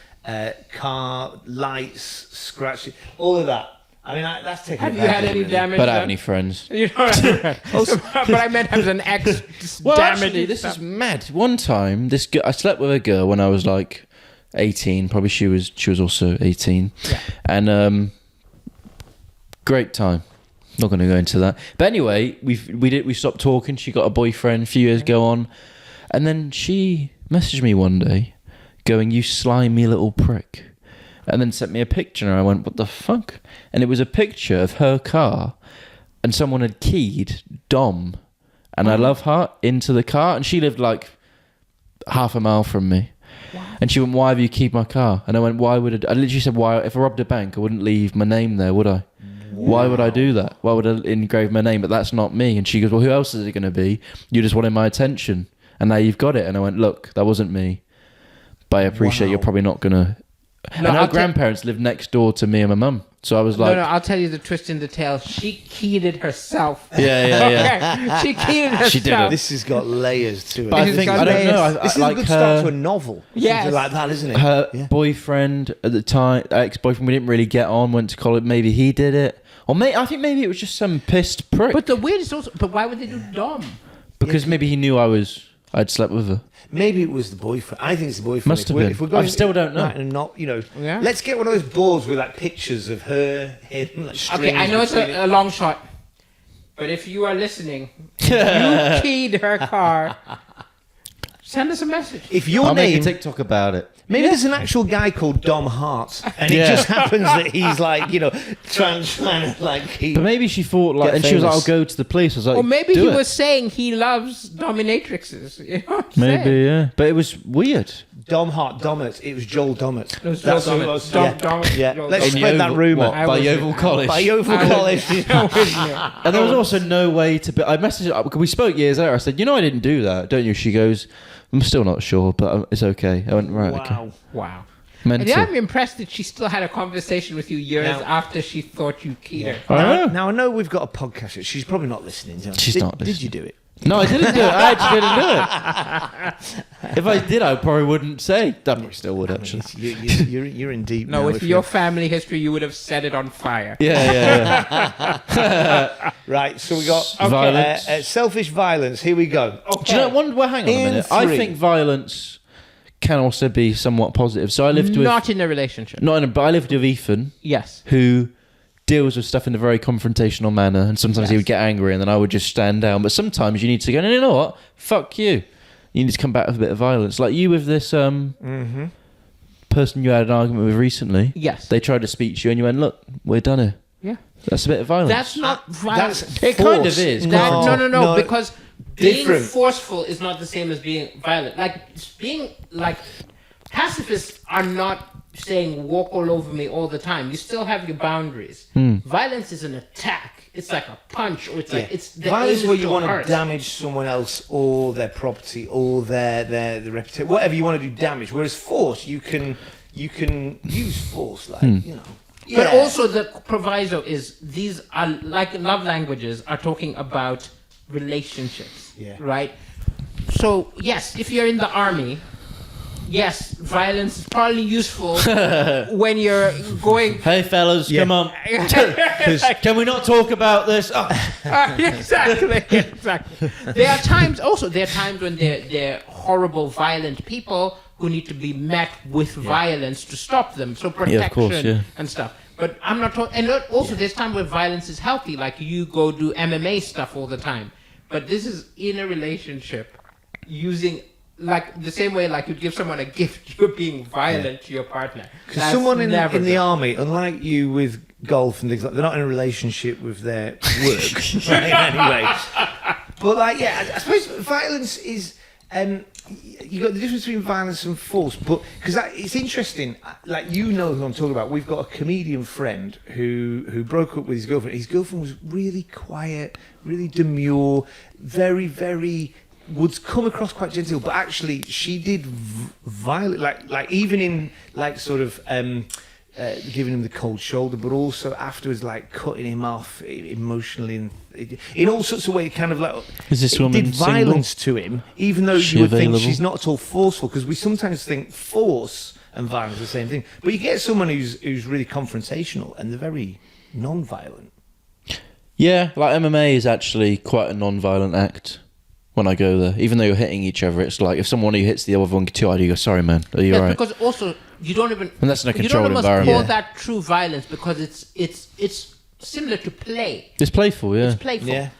Speaker 3: car lights, scratched it, all of that. I mean, that's taking.
Speaker 1: Have you had
Speaker 3: advantage,
Speaker 1: any
Speaker 3: really.
Speaker 1: damage
Speaker 2: But I have
Speaker 1: done?
Speaker 2: any friends?
Speaker 1: You know what I mean? But I meant as an ex
Speaker 2: Well,
Speaker 1: damage.
Speaker 2: actually, this is mad. One time, this girl, I slept with a girl when I was like 18. Probably she was also 18.
Speaker 1: Yeah.
Speaker 2: And great time. Not going to go into that. But anyway, we stopped talking. She got a boyfriend a few years ago on, and then she messaged me one day, going, "You slimy little prick." and then sent me a picture, and I went, what the fuck? And it was a picture of her car, and someone had keyed Dom, and I love her, into the car, and she lived like half a mile from me. And she went, why have you keyed my car? And I went, why would I literally said, why, if I robbed a bank, I wouldn't leave my name there, would I? Why would I do that? Why would I engrave my name? But that's not me. And she goes, well, who else is it going to be? You just wanted my attention, and now you've got it. And I went, look, that wasn't me, but I appreciate you're probably not going to.
Speaker 1: No,
Speaker 2: and her grandparents lived next door to me and my mum. So I was like...
Speaker 1: No, I'll tell you the twist in the tale. She keyed it herself.
Speaker 2: Yeah.
Speaker 1: She keyed it herself.
Speaker 2: She did it.
Speaker 3: This has got layers to it.
Speaker 2: But I think, I don't know.
Speaker 3: This is a good start to a novel.
Speaker 1: Yes.
Speaker 3: Something like that, isn't it?
Speaker 2: Her boyfriend at the time, ex-boyfriend, we didn't really get on, went to college. Maybe he did it. Or I think maybe it was just some pissed prick.
Speaker 1: But the weird is also... But why would they do Dom?
Speaker 2: Because maybe he knew I'd slept with her.
Speaker 3: Maybe it was the boyfriend. I think it's the boyfriend.
Speaker 2: Must have been.
Speaker 3: If we're going
Speaker 2: I still don't know.
Speaker 3: And not,
Speaker 1: Yeah.
Speaker 3: Let's get one of those boards with like pictures of her, him. Like,
Speaker 1: Okay, I know it's a long shot. But if you are listening, you keyed her car, send us a message.
Speaker 3: If your
Speaker 2: I'll
Speaker 3: name...
Speaker 2: make a TikTok about it.
Speaker 3: Maybe there's an actual guy called Dom Hart, and it just happens that he's like, trying to like.
Speaker 2: But maybe she thought like,
Speaker 3: Get
Speaker 2: and she was like,
Speaker 3: famous.
Speaker 2: "I'll go to the police." I was like,
Speaker 1: Or maybe
Speaker 2: do
Speaker 1: he
Speaker 2: it.
Speaker 1: was saying he loves dominatrixes. You know what I'm
Speaker 2: Maybe,
Speaker 1: saying?
Speaker 2: yeah. But it was weird.
Speaker 3: Dom Hart, Dommett. It was Joel Dommett.
Speaker 1: It was
Speaker 3: That's
Speaker 1: Joel
Speaker 3: who it
Speaker 1: Dommett.
Speaker 3: was.
Speaker 1: Dommett.
Speaker 3: Yeah.
Speaker 1: Joel
Speaker 3: Let's
Speaker 1: Dommett.
Speaker 3: spread that rumour.
Speaker 1: I
Speaker 2: By
Speaker 1: was-
Speaker 2: Yeovil College.
Speaker 3: By Yeovil College.
Speaker 2: And there was also no way to be. I messaged her because we spoke years later. I said, I didn't do that, don't you? She goes, I'm still not sure, but it's okay. I went, right, okay.
Speaker 1: Wow.
Speaker 2: Mental.
Speaker 1: And I'm impressed that she still had a conversation with you years
Speaker 3: Now-
Speaker 1: after she thought you keyed her.
Speaker 3: Now I know we've got a podcast. She's probably not listening.
Speaker 2: She's not
Speaker 3: Did you
Speaker 2: listening.
Speaker 3: do it?
Speaker 2: No, I didn't do it. I actually didn't do it. If I did, I probably wouldn't say. I probably still would, actually.
Speaker 3: You're in deep.
Speaker 1: No,
Speaker 3: now
Speaker 1: with
Speaker 3: if
Speaker 1: your
Speaker 3: you're-
Speaker 1: family history, you would have set it on fire.
Speaker 2: Yeah.
Speaker 3: Right, so we got
Speaker 2: Violence.
Speaker 3: selfish violence. Here we go.
Speaker 2: Do you know what? Well, hang on a
Speaker 3: In
Speaker 2: minute. I
Speaker 3: three.
Speaker 2: think violence can also be somewhat positive. So I lived with...
Speaker 1: Not in a relationship.
Speaker 2: But I lived with Ethan,
Speaker 1: Yes.
Speaker 2: who deals with stuff in a very confrontational manner, and sometimes he
Speaker 1: Yes.
Speaker 2: would get angry and then I would just stand down. But sometimes you need to go, no, you know what? Fuck you. You need to come back with a bit of violence. Like you with this person you had an argument with recently.
Speaker 1: Yes.
Speaker 2: They tried to speak to you and you went, look, we're done here.
Speaker 1: Yeah.
Speaker 2: That's a bit of violence.
Speaker 1: That's not violence.
Speaker 3: That's
Speaker 2: It kind
Speaker 3: force.
Speaker 2: of is.
Speaker 1: No, because being
Speaker 3: Different.
Speaker 1: forceful is not the same as being violent. Like, being, like, pacifists are not saying walk all over me all the time. You still have your boundaries. Violence is an attack. It's like a punch, or it's like, it's the
Speaker 3: violence
Speaker 1: aim
Speaker 3: where
Speaker 1: is
Speaker 3: you
Speaker 1: to
Speaker 3: want to
Speaker 1: hurt.
Speaker 3: damage someone else or their property or their reputation, whatever you want to do damage. Whereas force, you can use force, like
Speaker 1: But also the proviso is these are like love languages are talking about relationships, right? So yes, if you're in the army, yes, violence is probably useful when you're going.
Speaker 2: Hey fellas, come on. Can we not talk about this? Oh.
Speaker 1: Exactly. There are times when they're horrible, violent people who need to be met with violence to stop them. So protection
Speaker 2: of course,
Speaker 1: and stuff. But I'm not talking. And also, there's time where violence is healthy, like you go do MMA stuff all the time. But this is in a relationship, using like the same way like you'd give someone a gift, you're being violent to your partner.
Speaker 3: Because
Speaker 1: That's
Speaker 3: someone in
Speaker 1: never
Speaker 3: the
Speaker 1: good.
Speaker 3: army, unlike you with golf and things like, they're not in a relationship with their work, right? Anyway. But like, I suppose violence is. You got the difference between violence and force, but because it's interesting. Like who I'm talking about. We've got a comedian friend who broke up with his girlfriend. His girlfriend was really quiet, really demure, very very would come across quite gentle, but actually she did violent. Like even in like sort of. Giving him the cold shoulder, but also afterwards, like cutting him off emotionally, and in all sorts of ways, kind of like
Speaker 2: Is this
Speaker 3: it
Speaker 2: woman
Speaker 3: did
Speaker 2: single?
Speaker 3: violence to him, even though
Speaker 2: She
Speaker 3: you would
Speaker 2: available?
Speaker 3: think she's not at all forceful, because we sometimes think force and violence are the same thing. But you get someone who's really confrontational, and they're very non-violent.
Speaker 2: Yeah, like MMA is actually quite a non-violent act. When I go there, even though you're hitting each other, it's like if someone who hits the other one too hard, you go, "Sorry, man, are you alright?"
Speaker 1: Because also you don't even.
Speaker 2: And that's in a
Speaker 1: you don't
Speaker 2: controlled
Speaker 1: almost
Speaker 2: environment.
Speaker 1: call that true violence because it's similar to play.
Speaker 2: It's playful, yeah.
Speaker 1: It's playful.
Speaker 3: Yeah.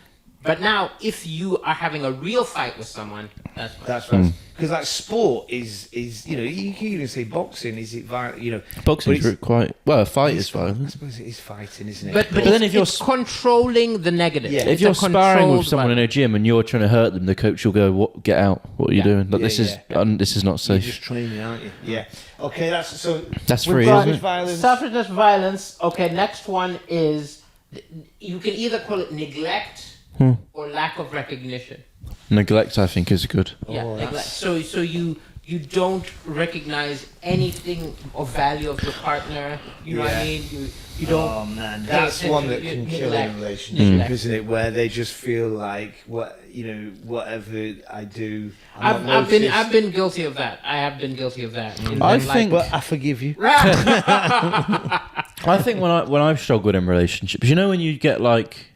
Speaker 1: But now, if you are having a real fight with someone, That's fine.
Speaker 3: Because like sport is you know, you can even say boxing, is it violent, you know.
Speaker 2: Boxing's
Speaker 3: but it's-
Speaker 2: quite well. A fight is
Speaker 3: I
Speaker 2: violent.
Speaker 3: suppose it is fighting, isn't it?
Speaker 1: But
Speaker 2: then
Speaker 1: it's,
Speaker 2: if you're
Speaker 1: it's controlling the negative.
Speaker 3: Yeah.
Speaker 2: If
Speaker 1: It's
Speaker 2: you're
Speaker 1: a
Speaker 2: sparring with
Speaker 1: controlled
Speaker 2: someone in a gym and you're trying to hurt them, the coach will go, "What? Get out! What are you
Speaker 1: Yeah.
Speaker 2: doing? Like,
Speaker 3: Yeah,
Speaker 2: this is
Speaker 3: yeah.
Speaker 2: this is not
Speaker 3: You're
Speaker 2: safe."
Speaker 3: just training, aren't you? Yeah. Okay, that's so.
Speaker 2: That's
Speaker 3: we've
Speaker 2: free,
Speaker 3: got
Speaker 2: isn't it?
Speaker 3: violence.
Speaker 1: Selfishness, violence. Okay, next one is you can either call it neglect or lack of recognition.
Speaker 2: Neglect, I think, is good.
Speaker 1: Yeah,
Speaker 3: Oh,
Speaker 1: neglect.
Speaker 3: that's-
Speaker 1: So you don't recognize anything of value of your partner. You know what I
Speaker 3: Yeah.
Speaker 1: mean? You don't.
Speaker 3: Oh man,
Speaker 1: pay
Speaker 3: that's
Speaker 1: attention
Speaker 3: one that
Speaker 1: to
Speaker 3: can
Speaker 1: your
Speaker 3: kill
Speaker 1: neglect.
Speaker 3: a relationship,
Speaker 1: Neglect.
Speaker 3: isn't it? Where they just feel like whatever I do, I'm not
Speaker 1: I've been
Speaker 3: noticed.
Speaker 1: guilty of that. I have been guilty of that. In
Speaker 2: I
Speaker 1: life.
Speaker 2: think-
Speaker 3: But I forgive you.
Speaker 2: I think when I've struggled in relationships, you know, when you get like,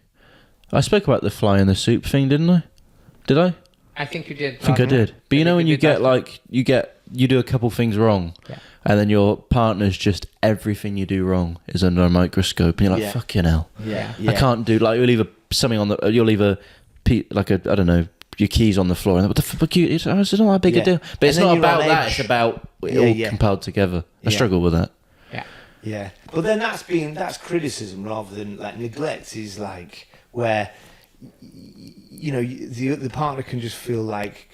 Speaker 2: I spoke about the fly in the soup thing, didn't I? Did I?
Speaker 1: I think you did.
Speaker 2: I think I did. But you know, when you get like you do a couple things wrong,
Speaker 1: Yeah.
Speaker 2: and then your partner's just everything you do wrong is under a microscope, and you're like,
Speaker 3: Yeah.
Speaker 2: fucking hell.
Speaker 3: Yeah,
Speaker 2: I can't do like you'll leave something on the you'll leave like a I don't know, your keys on the floor, and what the fuck you? It's not that big a
Speaker 3: Yeah.
Speaker 2: deal. But
Speaker 3: And
Speaker 2: it's
Speaker 3: then
Speaker 2: not
Speaker 3: you're
Speaker 2: about
Speaker 3: on
Speaker 2: that.
Speaker 3: edge.
Speaker 2: It's about it
Speaker 3: Yeah,
Speaker 2: all
Speaker 3: yeah.
Speaker 2: compiled together. I
Speaker 3: Yeah.
Speaker 2: struggle with that.
Speaker 1: Yeah.
Speaker 3: Yeah, but then that's criticism rather than like neglect is like where you know the partner can just feel like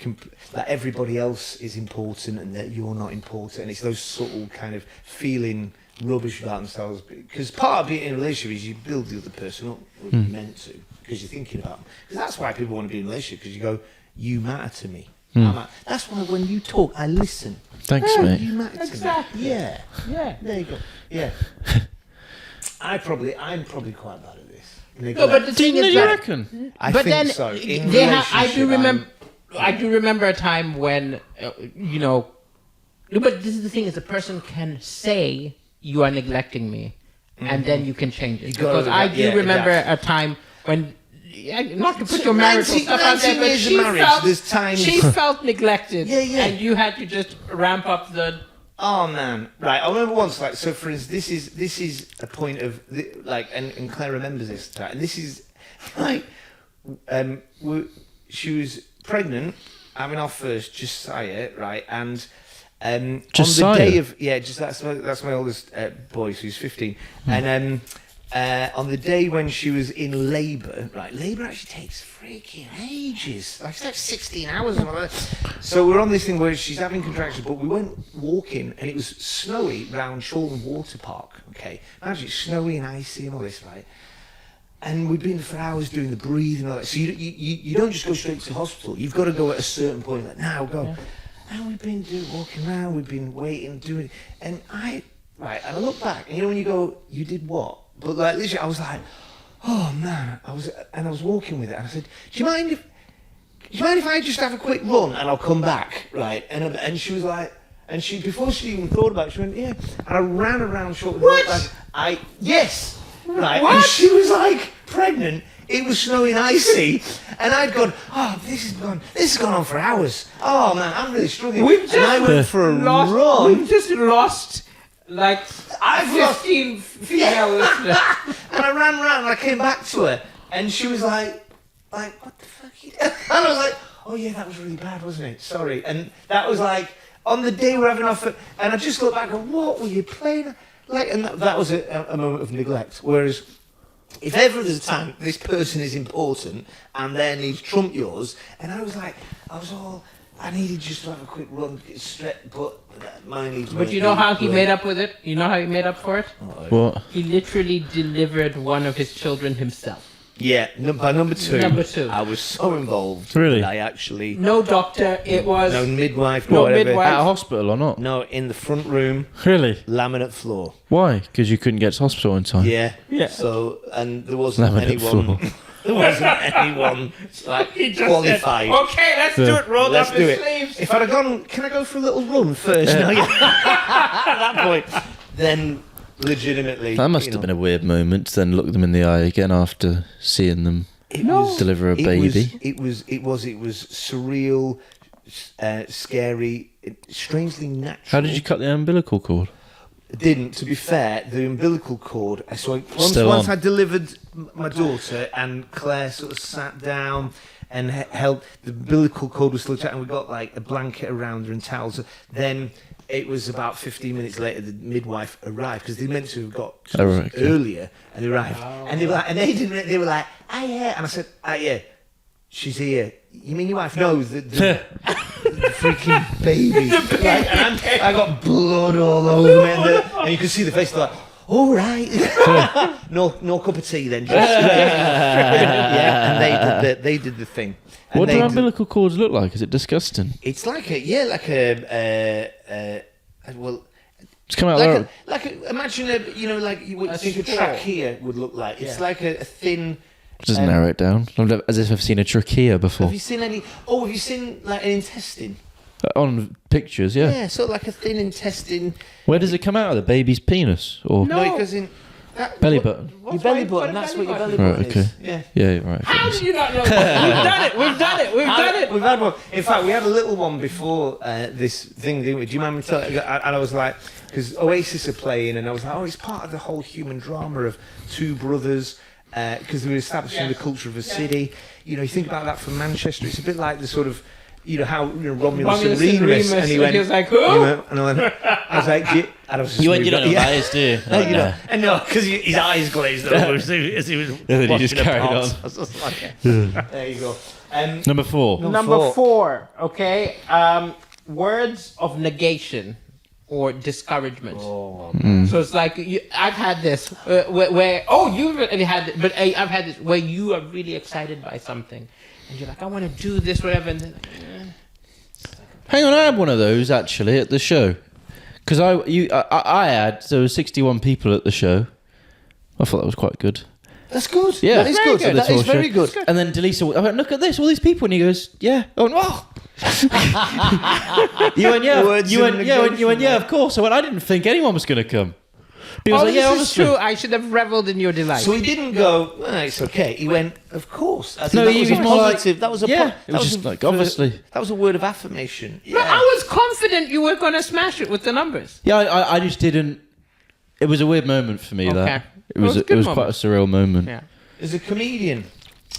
Speaker 3: that everybody else is important and that you're not important, and it's those subtle kind of feeling rubbish about themselves, because part of being in a relationship is you build the other person up, or you're meant to, because you're thinking about them. Because that's why people want to be in a relationship, because you go, you matter to me. That's why when you talk, I listen.
Speaker 2: Thanks,
Speaker 3: Oh,
Speaker 2: mate.
Speaker 3: you matter
Speaker 1: Exactly.
Speaker 3: to me. Yeah.
Speaker 1: Yeah.
Speaker 3: There you go. Yeah. I'm probably quite bad at this.
Speaker 1: No, but the thing is
Speaker 2: you
Speaker 1: that,
Speaker 2: reckon?
Speaker 3: I
Speaker 1: but
Speaker 3: think
Speaker 1: then
Speaker 3: so. In
Speaker 1: they I do
Speaker 3: relationship,
Speaker 1: remember. I do remember a time when you know. But this is the thing: is a person can say you are neglecting me, and then you can change it.
Speaker 3: You gotta
Speaker 1: Because I
Speaker 3: adapt,
Speaker 1: do
Speaker 3: yeah,
Speaker 1: remember
Speaker 3: adapt.
Speaker 1: a time when. Not to put your marital stuff out there,
Speaker 3: 19
Speaker 1: but
Speaker 3: years of
Speaker 1: she
Speaker 3: marriage,
Speaker 1: felt,
Speaker 3: there's times-
Speaker 1: she felt neglected,
Speaker 3: Yeah, yeah.
Speaker 1: and you had to just ramp up the.
Speaker 3: Oh man, right. I remember once, like, so for instance, this is a point of like, and Claire remembers this, right? And this is like, she was pregnant, having our first Josiah, right? And on
Speaker 2: Josiah?
Speaker 3: the day of just that's my oldest boy, so he's 15, and on the day when she was in labour, right? Labour actually takes freaking ages. Like it's like 16 hours. Or whatever. So we're on this thing where she's having contractions, but we went walking and it was snowy round Chorlton Water Park. Okay, imagine it's snowy and icy and all this, right? And we've been for hours doing the breathing and all that. So you don't just go straight to hospital. You've got to go at a certain point. Like now, go. Yeah. And we've been walking around. We've been waiting, doing. And I look back, and you know when you go, you did what? But like literally, I was like, oh man, I was walking with it, and I said, do you mind if I just have a quick run and I'll come back, right? And she was like, and she before she even thought about it, she went, yeah. And I ran around short.
Speaker 1: What?
Speaker 3: Yes, right.
Speaker 1: What?
Speaker 3: And she was like pregnant. It was snowing icy, and I'd gone, oh, this has gone on for hours. Oh man, I'm really struggling. And I went for a run.
Speaker 1: We've just lost like
Speaker 3: I've lost
Speaker 1: 15 female listeners.
Speaker 3: And I ran around and I came back to her and she was like, what the fuck are you doing? And I was like, oh yeah, that was really bad, wasn't it? Sorry. And that was like, on the day we're having our and I just look back and go, what were you playing? Like, and that was a moment of neglect. Whereas, if ever there's a time this person is important and their needs trump yours, and I needed just to have a quick run, but my needs.
Speaker 1: But you know how he made up with it? You know how he made up for it?
Speaker 2: What?
Speaker 1: He literally delivered one of his children himself.
Speaker 3: Yeah, by number two.
Speaker 1: Number two.
Speaker 3: I was so involved.
Speaker 2: Really?
Speaker 3: That I actually.
Speaker 1: No doctor, it was...
Speaker 3: No midwife,
Speaker 1: No
Speaker 3: whatever.
Speaker 1: midwife.
Speaker 2: At a hospital or not?
Speaker 3: No, in the front room,
Speaker 2: Really?
Speaker 3: laminate floor.
Speaker 2: Why? Because you couldn't get to hospital in time.
Speaker 3: Yeah.
Speaker 1: Yeah.
Speaker 3: So, and there wasn't
Speaker 2: Laminate
Speaker 3: anyone.
Speaker 2: floor.
Speaker 3: There wasn't anyone like
Speaker 1: He just
Speaker 3: qualified.
Speaker 1: said, okay, let's do it. Roll
Speaker 3: Let's
Speaker 1: up
Speaker 3: do
Speaker 1: his
Speaker 3: it.
Speaker 1: sleeves.
Speaker 3: If I'd have gone, can I go for a little run first? No, yeah. At that point, then legitimately.
Speaker 2: That must have been a weird moment to then look them in the eye again after seeing them deliver a baby.
Speaker 3: It was surreal, scary, strangely natural.
Speaker 2: How did you cut the umbilical cord?
Speaker 3: didn't. To be fair, the umbilical cord. So
Speaker 2: Still
Speaker 3: once
Speaker 2: on.
Speaker 3: I delivered my daughter, and Claire sort of sat down and held the umbilical cord was still tight, and we got like a blanket around her and towels. Then it was about 15 minutes later the midwife arrived because they meant to have got earlier, and they arrived, and they were like, and they didn't. They were like, "Ah yeah," and I said, "Ah yeah, she's here." You mean your wife? No, the freaking baby. Like, and I got blood all over me, and you could see the face like, all right. no cup of tea then. Just, yeah, and they did the thing. And
Speaker 2: What do umbilical cords look like? Is it disgusting?
Speaker 3: It's like well,
Speaker 2: It's come out
Speaker 3: imagine like you would think a trachea would look like. It's like a thin.
Speaker 2: Just narrow it down. As if I've seen a trachea before.
Speaker 3: Have you seen any? Oh, have you seen like an intestine?
Speaker 2: On pictures, yeah.
Speaker 3: Yeah, sort of like a thin intestine.
Speaker 2: Where does it come out of? The baby's penis? Or
Speaker 3: No, it goes in.
Speaker 2: belly button?
Speaker 3: Your belly button. That's what your belly button
Speaker 2: Right, okay.
Speaker 3: is. Yeah.
Speaker 2: Yeah, right.
Speaker 1: How did you not know? We've done it. We've done it. We've done it.
Speaker 3: We've had one. In fact, we had a little one before this thing, didn't we? Do you mind me telling you? And I was like, because Oasis are playing, and I was like, oh, it's part of the whole human drama of two brothers, because they were establishing the culture of a city. You know, you think about that from Manchester, it's a bit like the sort of, Romulus and Remus, and he went
Speaker 1: like, who?
Speaker 3: And I was like, and I was just
Speaker 2: You
Speaker 3: moved
Speaker 2: don't
Speaker 3: on.
Speaker 2: know bias, do you?
Speaker 3: And no, because his eyes glazed over as he was
Speaker 2: then he
Speaker 3: washing
Speaker 2: just
Speaker 3: a
Speaker 2: carried
Speaker 3: pot.
Speaker 2: on.
Speaker 3: I was just like, there you go.
Speaker 2: Number 4.
Speaker 1: Number 4. Okay. Words of negation or discouragement. So it's like I've had this where you've already had it, but I've had this where you are really excited by something, and you're like, I want to do this, whatever, and then like,
Speaker 2: Hang on, I had one of those actually at the show. Because I had, there were 61 people at the show. I thought that was quite good.
Speaker 3: That's good.
Speaker 2: Yeah,
Speaker 3: that is
Speaker 2: very
Speaker 3: good.
Speaker 2: good.
Speaker 3: That
Speaker 2: That's
Speaker 3: is
Speaker 2: all
Speaker 3: very
Speaker 2: show.
Speaker 3: good.
Speaker 2: And then Delisa, I went, look at this, all these people. And he goes, yeah. I went, oh. You went, yeah.
Speaker 3: Words
Speaker 2: You
Speaker 3: of
Speaker 2: went, yeah.
Speaker 3: negation,
Speaker 2: You went, yeah, of course. I went, I didn't think anyone was going to come. He was like, yeah,
Speaker 1: this is
Speaker 2: obviously.
Speaker 1: true. I should have reveled in your delight.
Speaker 3: So he didn't go, it's okay. He went, of course. As in,
Speaker 2: No,
Speaker 3: that
Speaker 2: he
Speaker 3: was
Speaker 2: was
Speaker 3: a
Speaker 2: more like-
Speaker 3: positive. That was a
Speaker 2: yeah,
Speaker 3: that
Speaker 2: it was
Speaker 3: was
Speaker 2: just
Speaker 3: a-
Speaker 2: like, obviously.
Speaker 3: That was a word of affirmation.
Speaker 1: No,
Speaker 3: Yeah.
Speaker 1: I was confident you were going to smash it with the numbers.
Speaker 2: Yeah, I just didn't. It was a weird moment for me.
Speaker 1: Okay.
Speaker 2: That
Speaker 1: It was a
Speaker 2: it
Speaker 1: good
Speaker 2: was quite a
Speaker 1: moment.
Speaker 2: surreal moment.
Speaker 1: Yeah.
Speaker 3: There's a comedian,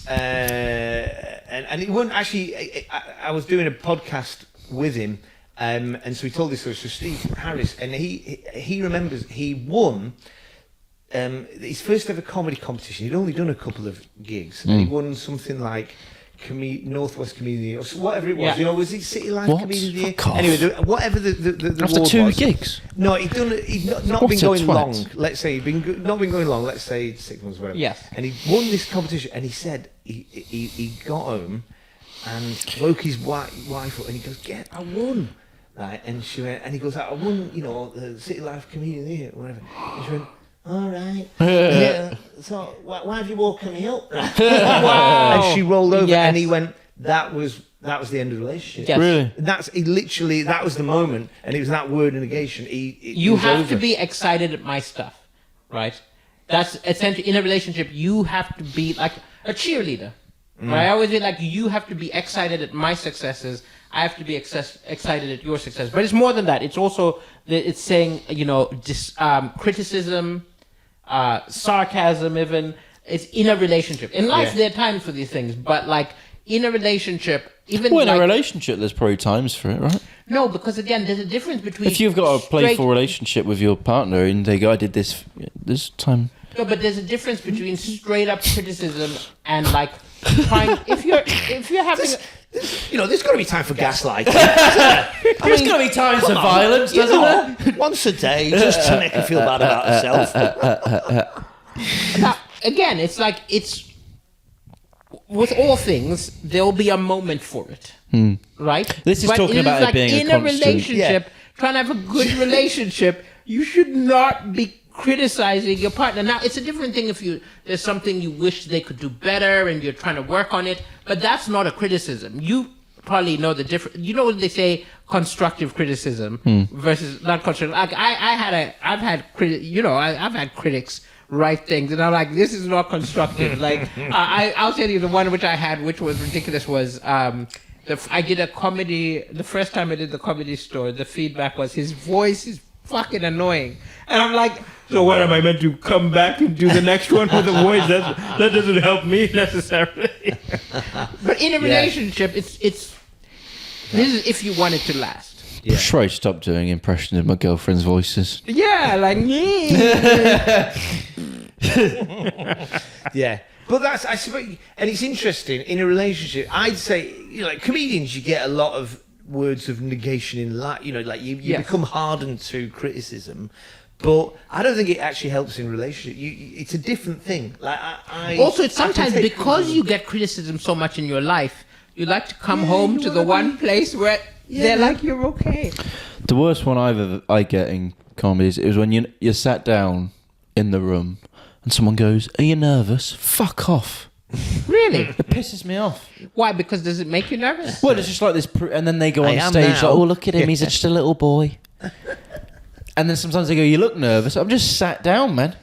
Speaker 3: and it wasn't actually. I was doing a podcast with him, and so he told this story. So Steve Harris, and he remembers he won his first ever comedy competition. He'd only done a couple of gigs, and he won something like Northwest Comedian or whatever it was.
Speaker 1: Yeah.
Speaker 3: Was it City Life
Speaker 2: What?
Speaker 3: Comedian of the Year?
Speaker 2: Fuck off.
Speaker 3: Anyway, whatever the
Speaker 2: After
Speaker 3: award
Speaker 2: 2
Speaker 3: was.
Speaker 2: gigs.
Speaker 3: No, he'd not
Speaker 2: What
Speaker 3: been
Speaker 2: a
Speaker 3: going
Speaker 2: twat.
Speaker 3: long. Let's say not been going long. Let's say 6 months, whatever.
Speaker 1: Yes.
Speaker 3: And he won this competition, and he said he got home and woke his wife up, and he goes, "Get, I won!" Right, and she went, and he goes, "I won, the City Life Comedian of the Year, whatever." And she went, "All right. Yeah, so why have you woken me up?"
Speaker 1: Wow.
Speaker 3: And she rolled over,
Speaker 1: Yes.
Speaker 3: and he went, "That was the end of the relationship."
Speaker 1: Yes.
Speaker 2: Really?
Speaker 3: That was the moment, and it was that word of negation.
Speaker 1: You
Speaker 3: was
Speaker 1: have
Speaker 3: over.
Speaker 1: to be excited at my stuff, right? That's essentially in a relationship. You have to be like a cheerleader. Right? I always be like, you have to be excited at my successes. I have to be excited at your success. But it's more than that. It's also it's saying criticism, sarcasm, even. It's in a relationship. In life, there are times for these things, but like in a relationship, even
Speaker 2: Well, in
Speaker 1: like,
Speaker 2: a relationship, there's probably times for it, right?
Speaker 1: no, because again, there's a difference between
Speaker 2: If you've got a playful
Speaker 1: straight-
Speaker 2: relationship with your partner and they go, I did this time.
Speaker 1: No, but there's a difference between straight up criticism and like trying. If you're having,
Speaker 3: there's got to be time for gaslighting.
Speaker 2: There's got to be times of violence, doesn't there?
Speaker 3: Once a day, just to make her feel bad about herself.
Speaker 1: now, again, it's like with all things, there'll be a moment for it, right?
Speaker 2: This is
Speaker 1: But
Speaker 2: talking
Speaker 1: it
Speaker 2: about it being a
Speaker 1: in
Speaker 2: constant-
Speaker 1: relationship, trying to have a good relationship. You should not be criticizing your partner. Now, it's a different thing if there's something you wish they could do better and you're trying to work on it, but that's not a criticism. You probably know the difference. You know what they say, constructive criticism versus not constructive. Like I've had critics write things, and I'm like, this is not constructive. Like I'll tell you the one which I had, which was ridiculous, was I did a comedy. The first time I did the Comedy Store, the feedback was his voice is fucking annoying. And I'm like, so what am I meant to come back and do the next one with a voice? That doesn't help me necessarily. But in a relationship, it's this is if you want it to last.
Speaker 2: I'm sure I stopped doing impressions of my girlfriend's voices.
Speaker 1: Yeah, like
Speaker 3: Yeah. But that's, I suppose, and it's interesting in a relationship. I'd say, like comedians, you get a lot of words of negation in life. Like you become hardened to criticism. But I don't think it actually helps in relationship. It's a different thing. Like
Speaker 1: also, it's sometimes because you get criticism so much in your life, you like to come home to the one place where they're like, you're okay.
Speaker 2: The worst one I get in comedies is when you're sat down in the room and someone goes, "Are you nervous?" Fuck off.
Speaker 1: Really?
Speaker 2: It pisses me off.
Speaker 1: Why? Because does it make you nervous?
Speaker 2: Well, it's just like this, and then they go on
Speaker 3: am
Speaker 2: stage
Speaker 3: now.
Speaker 2: like, "Oh, look at him, he's just a little boy." And then sometimes they go, "You look nervous." I'm just sat down, man.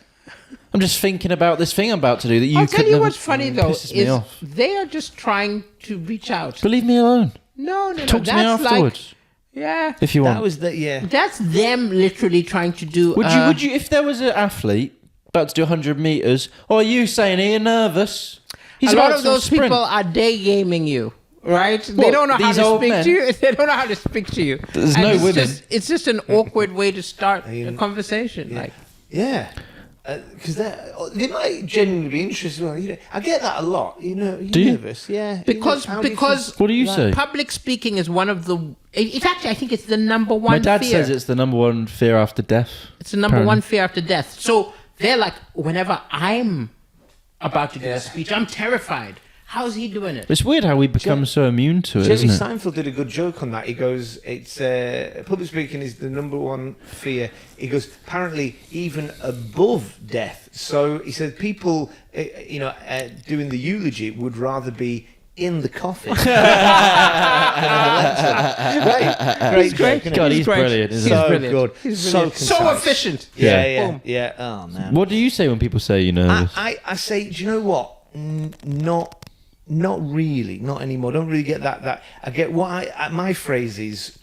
Speaker 2: I'm just thinking about this thing I'm about to do that you
Speaker 1: I'll
Speaker 2: could
Speaker 1: tell you
Speaker 2: never.
Speaker 1: what's funny though
Speaker 2: Pisses me
Speaker 1: is
Speaker 2: off.
Speaker 1: they are just trying to reach out.
Speaker 2: But leave me alone.
Speaker 1: No.
Speaker 2: Talk to me
Speaker 1: That's
Speaker 2: afterwards
Speaker 1: like,
Speaker 2: if you want.
Speaker 3: That was
Speaker 1: that's them literally trying to do.
Speaker 2: Would you, if there was an athlete about to do 100 meters, or are you saying, "Are you nervous?" He's
Speaker 1: a lot
Speaker 2: about
Speaker 1: of
Speaker 2: to
Speaker 1: those
Speaker 2: sprint.
Speaker 1: people are day gaming you, right? They
Speaker 2: What,
Speaker 1: don't know how
Speaker 2: these
Speaker 1: to
Speaker 2: old
Speaker 1: speak
Speaker 2: men?
Speaker 1: to you. They don't know how to speak to you.
Speaker 2: There's
Speaker 1: And
Speaker 2: no
Speaker 1: it's
Speaker 2: women.
Speaker 1: It's just an awkward way to start a conversation.
Speaker 3: Yeah.
Speaker 1: Like,
Speaker 3: Yeah. Because they might genuinely be interested. Well, I get that a lot. You're
Speaker 2: you?
Speaker 3: nervous. Yeah.
Speaker 1: because
Speaker 3: How do you
Speaker 1: because
Speaker 3: feel?
Speaker 2: What do you say?
Speaker 1: public speaking is one of the. It's actually, I think it's the number one.
Speaker 2: My dad
Speaker 1: fear.
Speaker 2: says it's the number one fear after death.
Speaker 1: It's the number
Speaker 2: apparently.
Speaker 1: one fear after death. So they're like, whenever I'm about to give a speech, I'm terrified. How's he doing it?
Speaker 2: It's weird how we become so immune to it,
Speaker 3: Jerry
Speaker 2: isn't it?
Speaker 3: Seinfeld did a good joke on that. He goes, "It's public speaking is the number one fear." He goes, apparently even above death. So he said people, doing the eulogy would rather be in the coffin. Great.
Speaker 2: God, he's brilliant, isn't he?
Speaker 3: So
Speaker 1: brilliant.
Speaker 3: good.
Speaker 1: He's
Speaker 3: So
Speaker 1: brilliant. So
Speaker 3: concise.
Speaker 1: efficient.
Speaker 3: Yeah.
Speaker 1: Boom.
Speaker 3: Oh man.
Speaker 2: What do you say when people say you're nervous?
Speaker 3: I say, do you know what? Not really, not anymore. Don't really get that. I get what my phrase is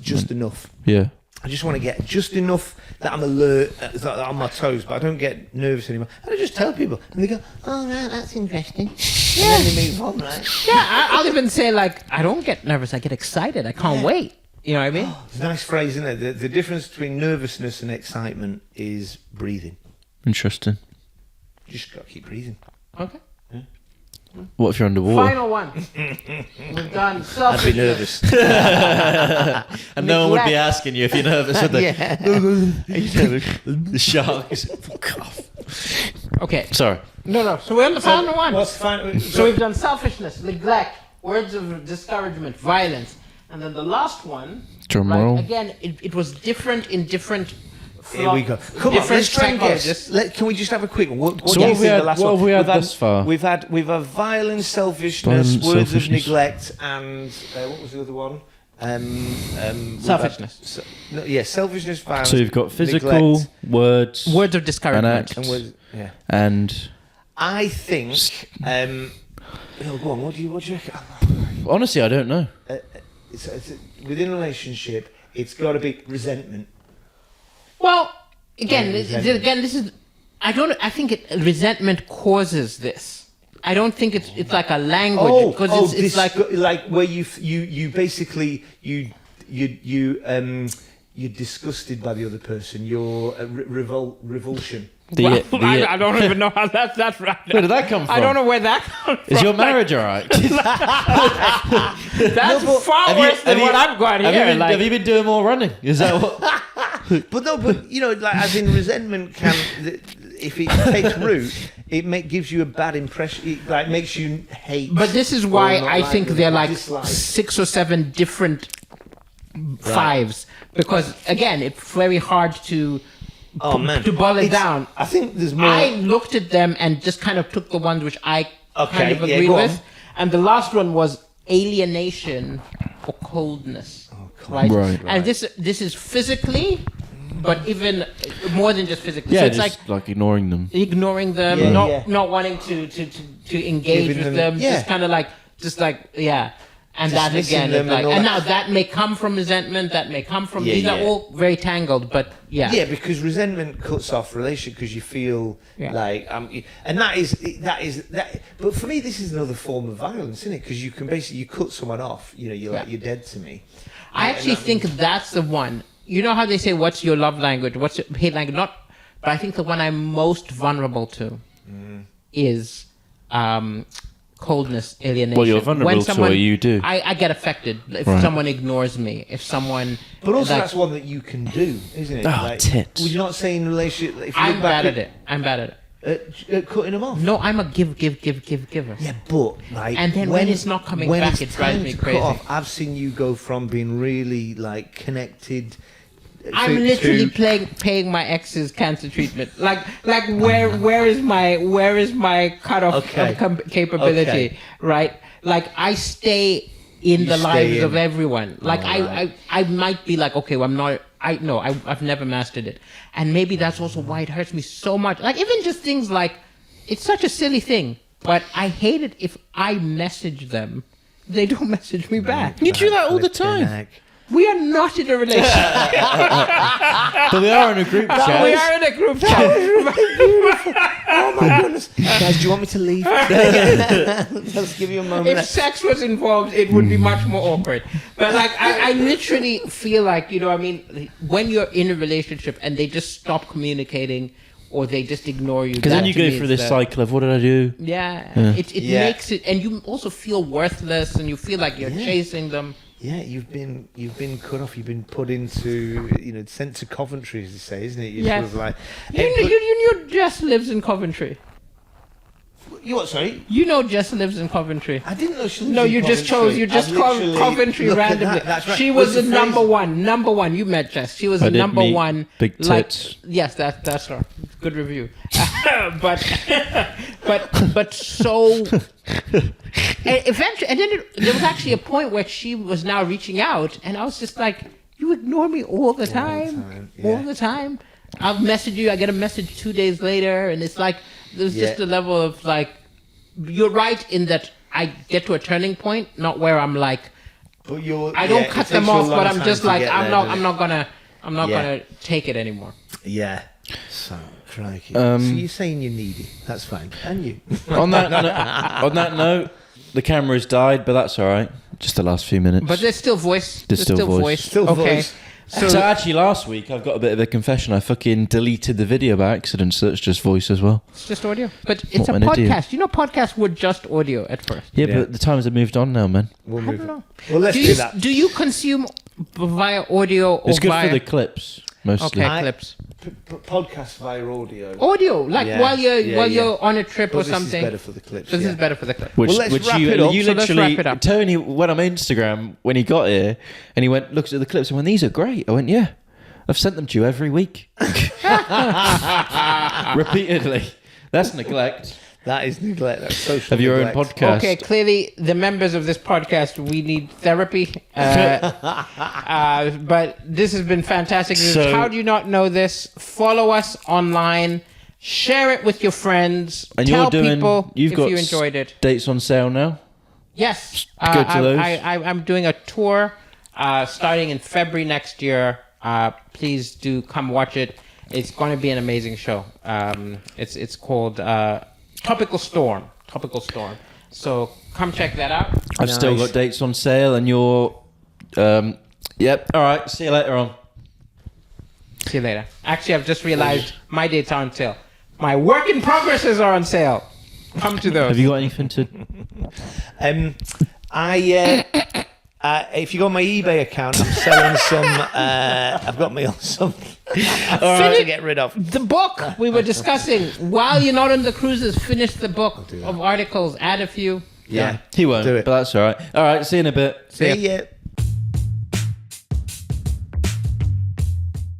Speaker 3: just enough.
Speaker 2: Yeah.
Speaker 3: I just want to get just enough that I'm alert, that I'm on my toes, but I don't get nervous anymore. And I just tell people, and they go, "Oh, right, that's interesting." And then they move on, right?
Speaker 1: Yeah, I'll even say like, I don't get nervous. I get excited. I can't wait. You know what I mean?
Speaker 3: It's a nice phrase, isn't it? The difference between nervousness and excitement is breathing.
Speaker 2: Interesting.
Speaker 3: You just got to keep breathing.
Speaker 1: Okay.
Speaker 2: What if you're underwater?
Speaker 1: Final one. We've done
Speaker 3: I'd be
Speaker 1: selfishness.
Speaker 3: nervous.
Speaker 2: And no one would be
Speaker 1: Neglect.
Speaker 2: asking you if you're nervous, would they?
Speaker 3: Yeah.
Speaker 2: The sharks. Fuck off.
Speaker 1: Okay.
Speaker 2: Sorry.
Speaker 1: No. So we're on the final one.
Speaker 3: What's the final?
Speaker 1: So we've done selfishness, neglect, words of discouragement, violence, and then the last one.
Speaker 2: Drum roll.
Speaker 1: Again, it was different in different.
Speaker 3: Here we go. Come on,
Speaker 1: different
Speaker 3: let's try and guess.
Speaker 1: psychologists.
Speaker 3: Can we just have a quick one? What
Speaker 2: So
Speaker 3: do
Speaker 2: what
Speaker 3: you
Speaker 2: have we
Speaker 3: think
Speaker 2: had-
Speaker 3: the last
Speaker 2: what
Speaker 3: one?
Speaker 2: have we had
Speaker 3: We've
Speaker 2: thus far?
Speaker 3: We've had violence, selfishness,
Speaker 2: Violence,
Speaker 3: words
Speaker 2: selfishness.
Speaker 3: of neglect, and what was the other one? We've
Speaker 1: Selfishness.
Speaker 3: had- selfishness, violence.
Speaker 2: So you've got physical,
Speaker 3: neglect,
Speaker 2: words,
Speaker 1: Words of discouragement.
Speaker 2: act.
Speaker 3: and words. Yeah.
Speaker 2: and
Speaker 3: I think. Go on. What do you reckon?
Speaker 2: honestly, I don't know.
Speaker 3: Within a relationship, it's got to be resentment.
Speaker 1: Well, again,
Speaker 3: resentment.
Speaker 1: this is. I think resentment causes this. I don't think it's like a language because it's
Speaker 3: like where you basically you're disgusted by the other person. You're revulsion.
Speaker 1: I don't even know how that's right.
Speaker 2: Where did that come from?
Speaker 1: I don't know where that comes from.
Speaker 2: Is your marriage alright?
Speaker 1: That's far worse than what I've got here.
Speaker 2: Have you been doing more running? Is that what?
Speaker 3: But like as in resentment can, if it takes root, gives you a bad impression. It makes you hate.
Speaker 1: But this is
Speaker 3: or
Speaker 1: why
Speaker 3: not
Speaker 1: I think
Speaker 3: them,
Speaker 1: they're like
Speaker 3: dislike.
Speaker 1: 6 or 7 different fives because again, it's very hard to boil it down.
Speaker 3: I think there's more.
Speaker 1: I looked at them and just kind of took the ones which I kind of
Speaker 3: yeah,
Speaker 1: agree
Speaker 3: go
Speaker 1: with,
Speaker 3: on.
Speaker 1: and the last one was alienation or coldness. Right. And this is physically, but even more than just physically.
Speaker 2: Yeah,
Speaker 1: so it's
Speaker 2: just like ignoring them.
Speaker 1: ignoring them, not wanting to engage
Speaker 3: Giving
Speaker 1: with
Speaker 3: them-
Speaker 1: them,
Speaker 3: yeah.
Speaker 1: just kind of like And that
Speaker 3: dismissing
Speaker 1: again,
Speaker 3: them
Speaker 1: is like,
Speaker 3: all
Speaker 1: and
Speaker 3: that.
Speaker 1: now that may come from resentment. That may come from
Speaker 3: Yeah,
Speaker 1: these are
Speaker 3: yeah.
Speaker 1: all very tangled. But
Speaker 3: Yeah, because resentment cuts off relationship because you feel like and that is. But for me, this is another form of violence, isn't it? Because you can basically you cut someone off. You know, you're like you're dead to me.
Speaker 1: I actually think that's the one. You know how they say, "What's your love language? What's your hate language?" Not, but I think the one I'm most vulnerable to is coldness, alienation.
Speaker 2: Well, you're vulnerable to what you do.
Speaker 1: I get affected if
Speaker 2: Right.
Speaker 1: someone ignores me. If someone,
Speaker 3: But also,
Speaker 1: like,
Speaker 3: that's one that you can do, isn't it?
Speaker 2: Oh, tits.
Speaker 3: Would you not say in relationship? If you
Speaker 1: I'm
Speaker 3: look back
Speaker 1: bad at it. I'm bad at it.
Speaker 3: at cutting them off.
Speaker 1: No, I'm a giver.
Speaker 3: Yeah, but like,
Speaker 1: And then when it's not coming
Speaker 3: when
Speaker 1: back,
Speaker 3: it's
Speaker 1: it drives
Speaker 3: time
Speaker 1: me
Speaker 3: to
Speaker 1: crazy.
Speaker 3: cut off, I've seen you go from being really like connected.
Speaker 1: I'm literally paying my ex's cancer treatment. Like where is my cutoff
Speaker 3: Okay.
Speaker 1: of capability,
Speaker 3: Okay.
Speaker 1: right? Like I stay in the
Speaker 3: stay
Speaker 1: lives
Speaker 3: in.
Speaker 1: of everyone. Like
Speaker 3: Right.
Speaker 1: I might be like, okay, well, I've never mastered it, and maybe that's also why it hurts me so much. Like even just things like, it's such a silly thing, but I hate it if I message them, they don't message me back.
Speaker 2: You do that all the time.
Speaker 1: We are not in a relationship.
Speaker 2: But we are in a group chat.
Speaker 1: We are in a group chat.
Speaker 3: Oh my goodness, guys, do you want me to leave? Let's give you a moment.
Speaker 1: If sex was involved, it would be much more awkward. But like, I literally feel like, you know, I mean, when you're in a relationship and they just stop communicating or they just ignore you.
Speaker 2: Because then you go through this cycle of what did I do?
Speaker 1: Yeah, it
Speaker 3: Yeah.
Speaker 1: makes it, and you also feel worthless, and you feel like you're chasing them.
Speaker 3: Yeah, you've been cut off. You've been put into, sent to Coventry, as they say, isn't it? You're
Speaker 1: Yes.
Speaker 3: sort of like,
Speaker 1: You know, Jess lives in Coventry.
Speaker 3: you what? Sorry,
Speaker 1: You know, Jess lives in Coventry.
Speaker 3: I didn't know she lived
Speaker 1: No,
Speaker 3: in
Speaker 1: you just chose. You just
Speaker 3: I've
Speaker 1: called
Speaker 3: literally-
Speaker 1: Coventry
Speaker 3: look at
Speaker 1: randomly.
Speaker 3: that, that's right.
Speaker 1: She was the
Speaker 3: What's phrase?
Speaker 1: number one. Number one. You met Jess. She was
Speaker 2: I
Speaker 1: the
Speaker 2: did
Speaker 1: number
Speaker 2: meet
Speaker 1: one.
Speaker 2: big tits.
Speaker 1: Yes, that's her. Good review. but so. And eventually, and then there was actually a point where she was now reaching out, and I was just like, "You ignore me all the time,
Speaker 3: yeah.
Speaker 1: all the time." I'll message you. I get a message 2 days later, and it's like there's just
Speaker 3: Yeah.
Speaker 1: a level of like. You're right in that I get to a turning point, not where I'm like,
Speaker 3: But
Speaker 1: I don't cut them off, but I'm just like, I'm not
Speaker 3: Yeah.
Speaker 1: gonna take it anymore.
Speaker 3: Yeah. So crikey.
Speaker 2: Um,
Speaker 3: so you're saying you're needy? That's fine. And you?
Speaker 2: on that note, the camera's died, but that's all right. Just the last few minutes.
Speaker 1: But there's still voice.
Speaker 2: There's still voice.
Speaker 3: Still
Speaker 1: okay.
Speaker 3: voice.
Speaker 2: So actually, last week I've got a bit of a confession. I fucking deleted the video by accident, so it's just voice as well.
Speaker 1: It's just audio. But it's a
Speaker 2: What an idiot.
Speaker 1: podcast. You know, podcasts were just audio at first.
Speaker 2: Yeah,
Speaker 3: Yeah.
Speaker 2: but the times have moved on now, man.
Speaker 3: We'll
Speaker 1: I
Speaker 3: move
Speaker 1: don't
Speaker 3: it.
Speaker 1: know.
Speaker 3: Well, let's do that.
Speaker 1: Do you consume via audio or
Speaker 2: It's good
Speaker 1: via
Speaker 2: for the clips, mostly.
Speaker 1: okay clips?
Speaker 3: Podcast via audio.
Speaker 1: Audio, like
Speaker 3: Yeah,
Speaker 1: while
Speaker 3: yeah.
Speaker 1: you're on a trip
Speaker 3: But
Speaker 1: or
Speaker 3: this
Speaker 1: something.
Speaker 3: is better for the clips.
Speaker 1: This
Speaker 3: yeah.
Speaker 1: is better for the clip.
Speaker 2: Which,
Speaker 3: Well, let's
Speaker 2: which
Speaker 3: wrap
Speaker 2: you,
Speaker 3: it up.
Speaker 2: you
Speaker 1: So let's
Speaker 2: literally,
Speaker 1: wrap it up.
Speaker 2: Tony went on my Instagram when he got here, and he looked at the clips and went, "These are great." I went, "Yeah, I've sent them to you every week, repeatedly." That's neglect
Speaker 3: That is neglect. That's social
Speaker 2: of your own
Speaker 3: neglect.
Speaker 2: podcast.
Speaker 1: Okay, clearly the members of this podcast, we need therapy. But this has been fantastic.
Speaker 2: So-
Speaker 1: How do you not know this? Follow us online. Share it with your friends.
Speaker 2: And
Speaker 1: Tell
Speaker 2: you're doing.
Speaker 1: people
Speaker 2: You've
Speaker 1: if
Speaker 2: got
Speaker 1: you enjoyed it.
Speaker 2: dates on sale now.
Speaker 1: Yes.
Speaker 2: Go to those.
Speaker 1: I'm doing a tour starting in February next year. Please do come watch it. It's going to be an amazing show. It's called Topical Storm. Topical Storm. So come check that out.
Speaker 2: I've still
Speaker 3: Nice.
Speaker 2: got dates on sale, and you're. Yep. All right. See you later on.
Speaker 1: See you later. Actually, I've just realized my dates are on sale. My work in progresses are on sale. Come to those.
Speaker 2: Have you got anything to?
Speaker 3: If you go on my eBay account, I'm selling some. I've got me on some. to get rid of.
Speaker 1: The book we were discussing while you're not on the cruises. Finish the book of articles. Add a few.
Speaker 3: Yeah,
Speaker 2: He won't.
Speaker 3: do it.
Speaker 2: But that's all right. All right. See you in a bit.
Speaker 3: See ya.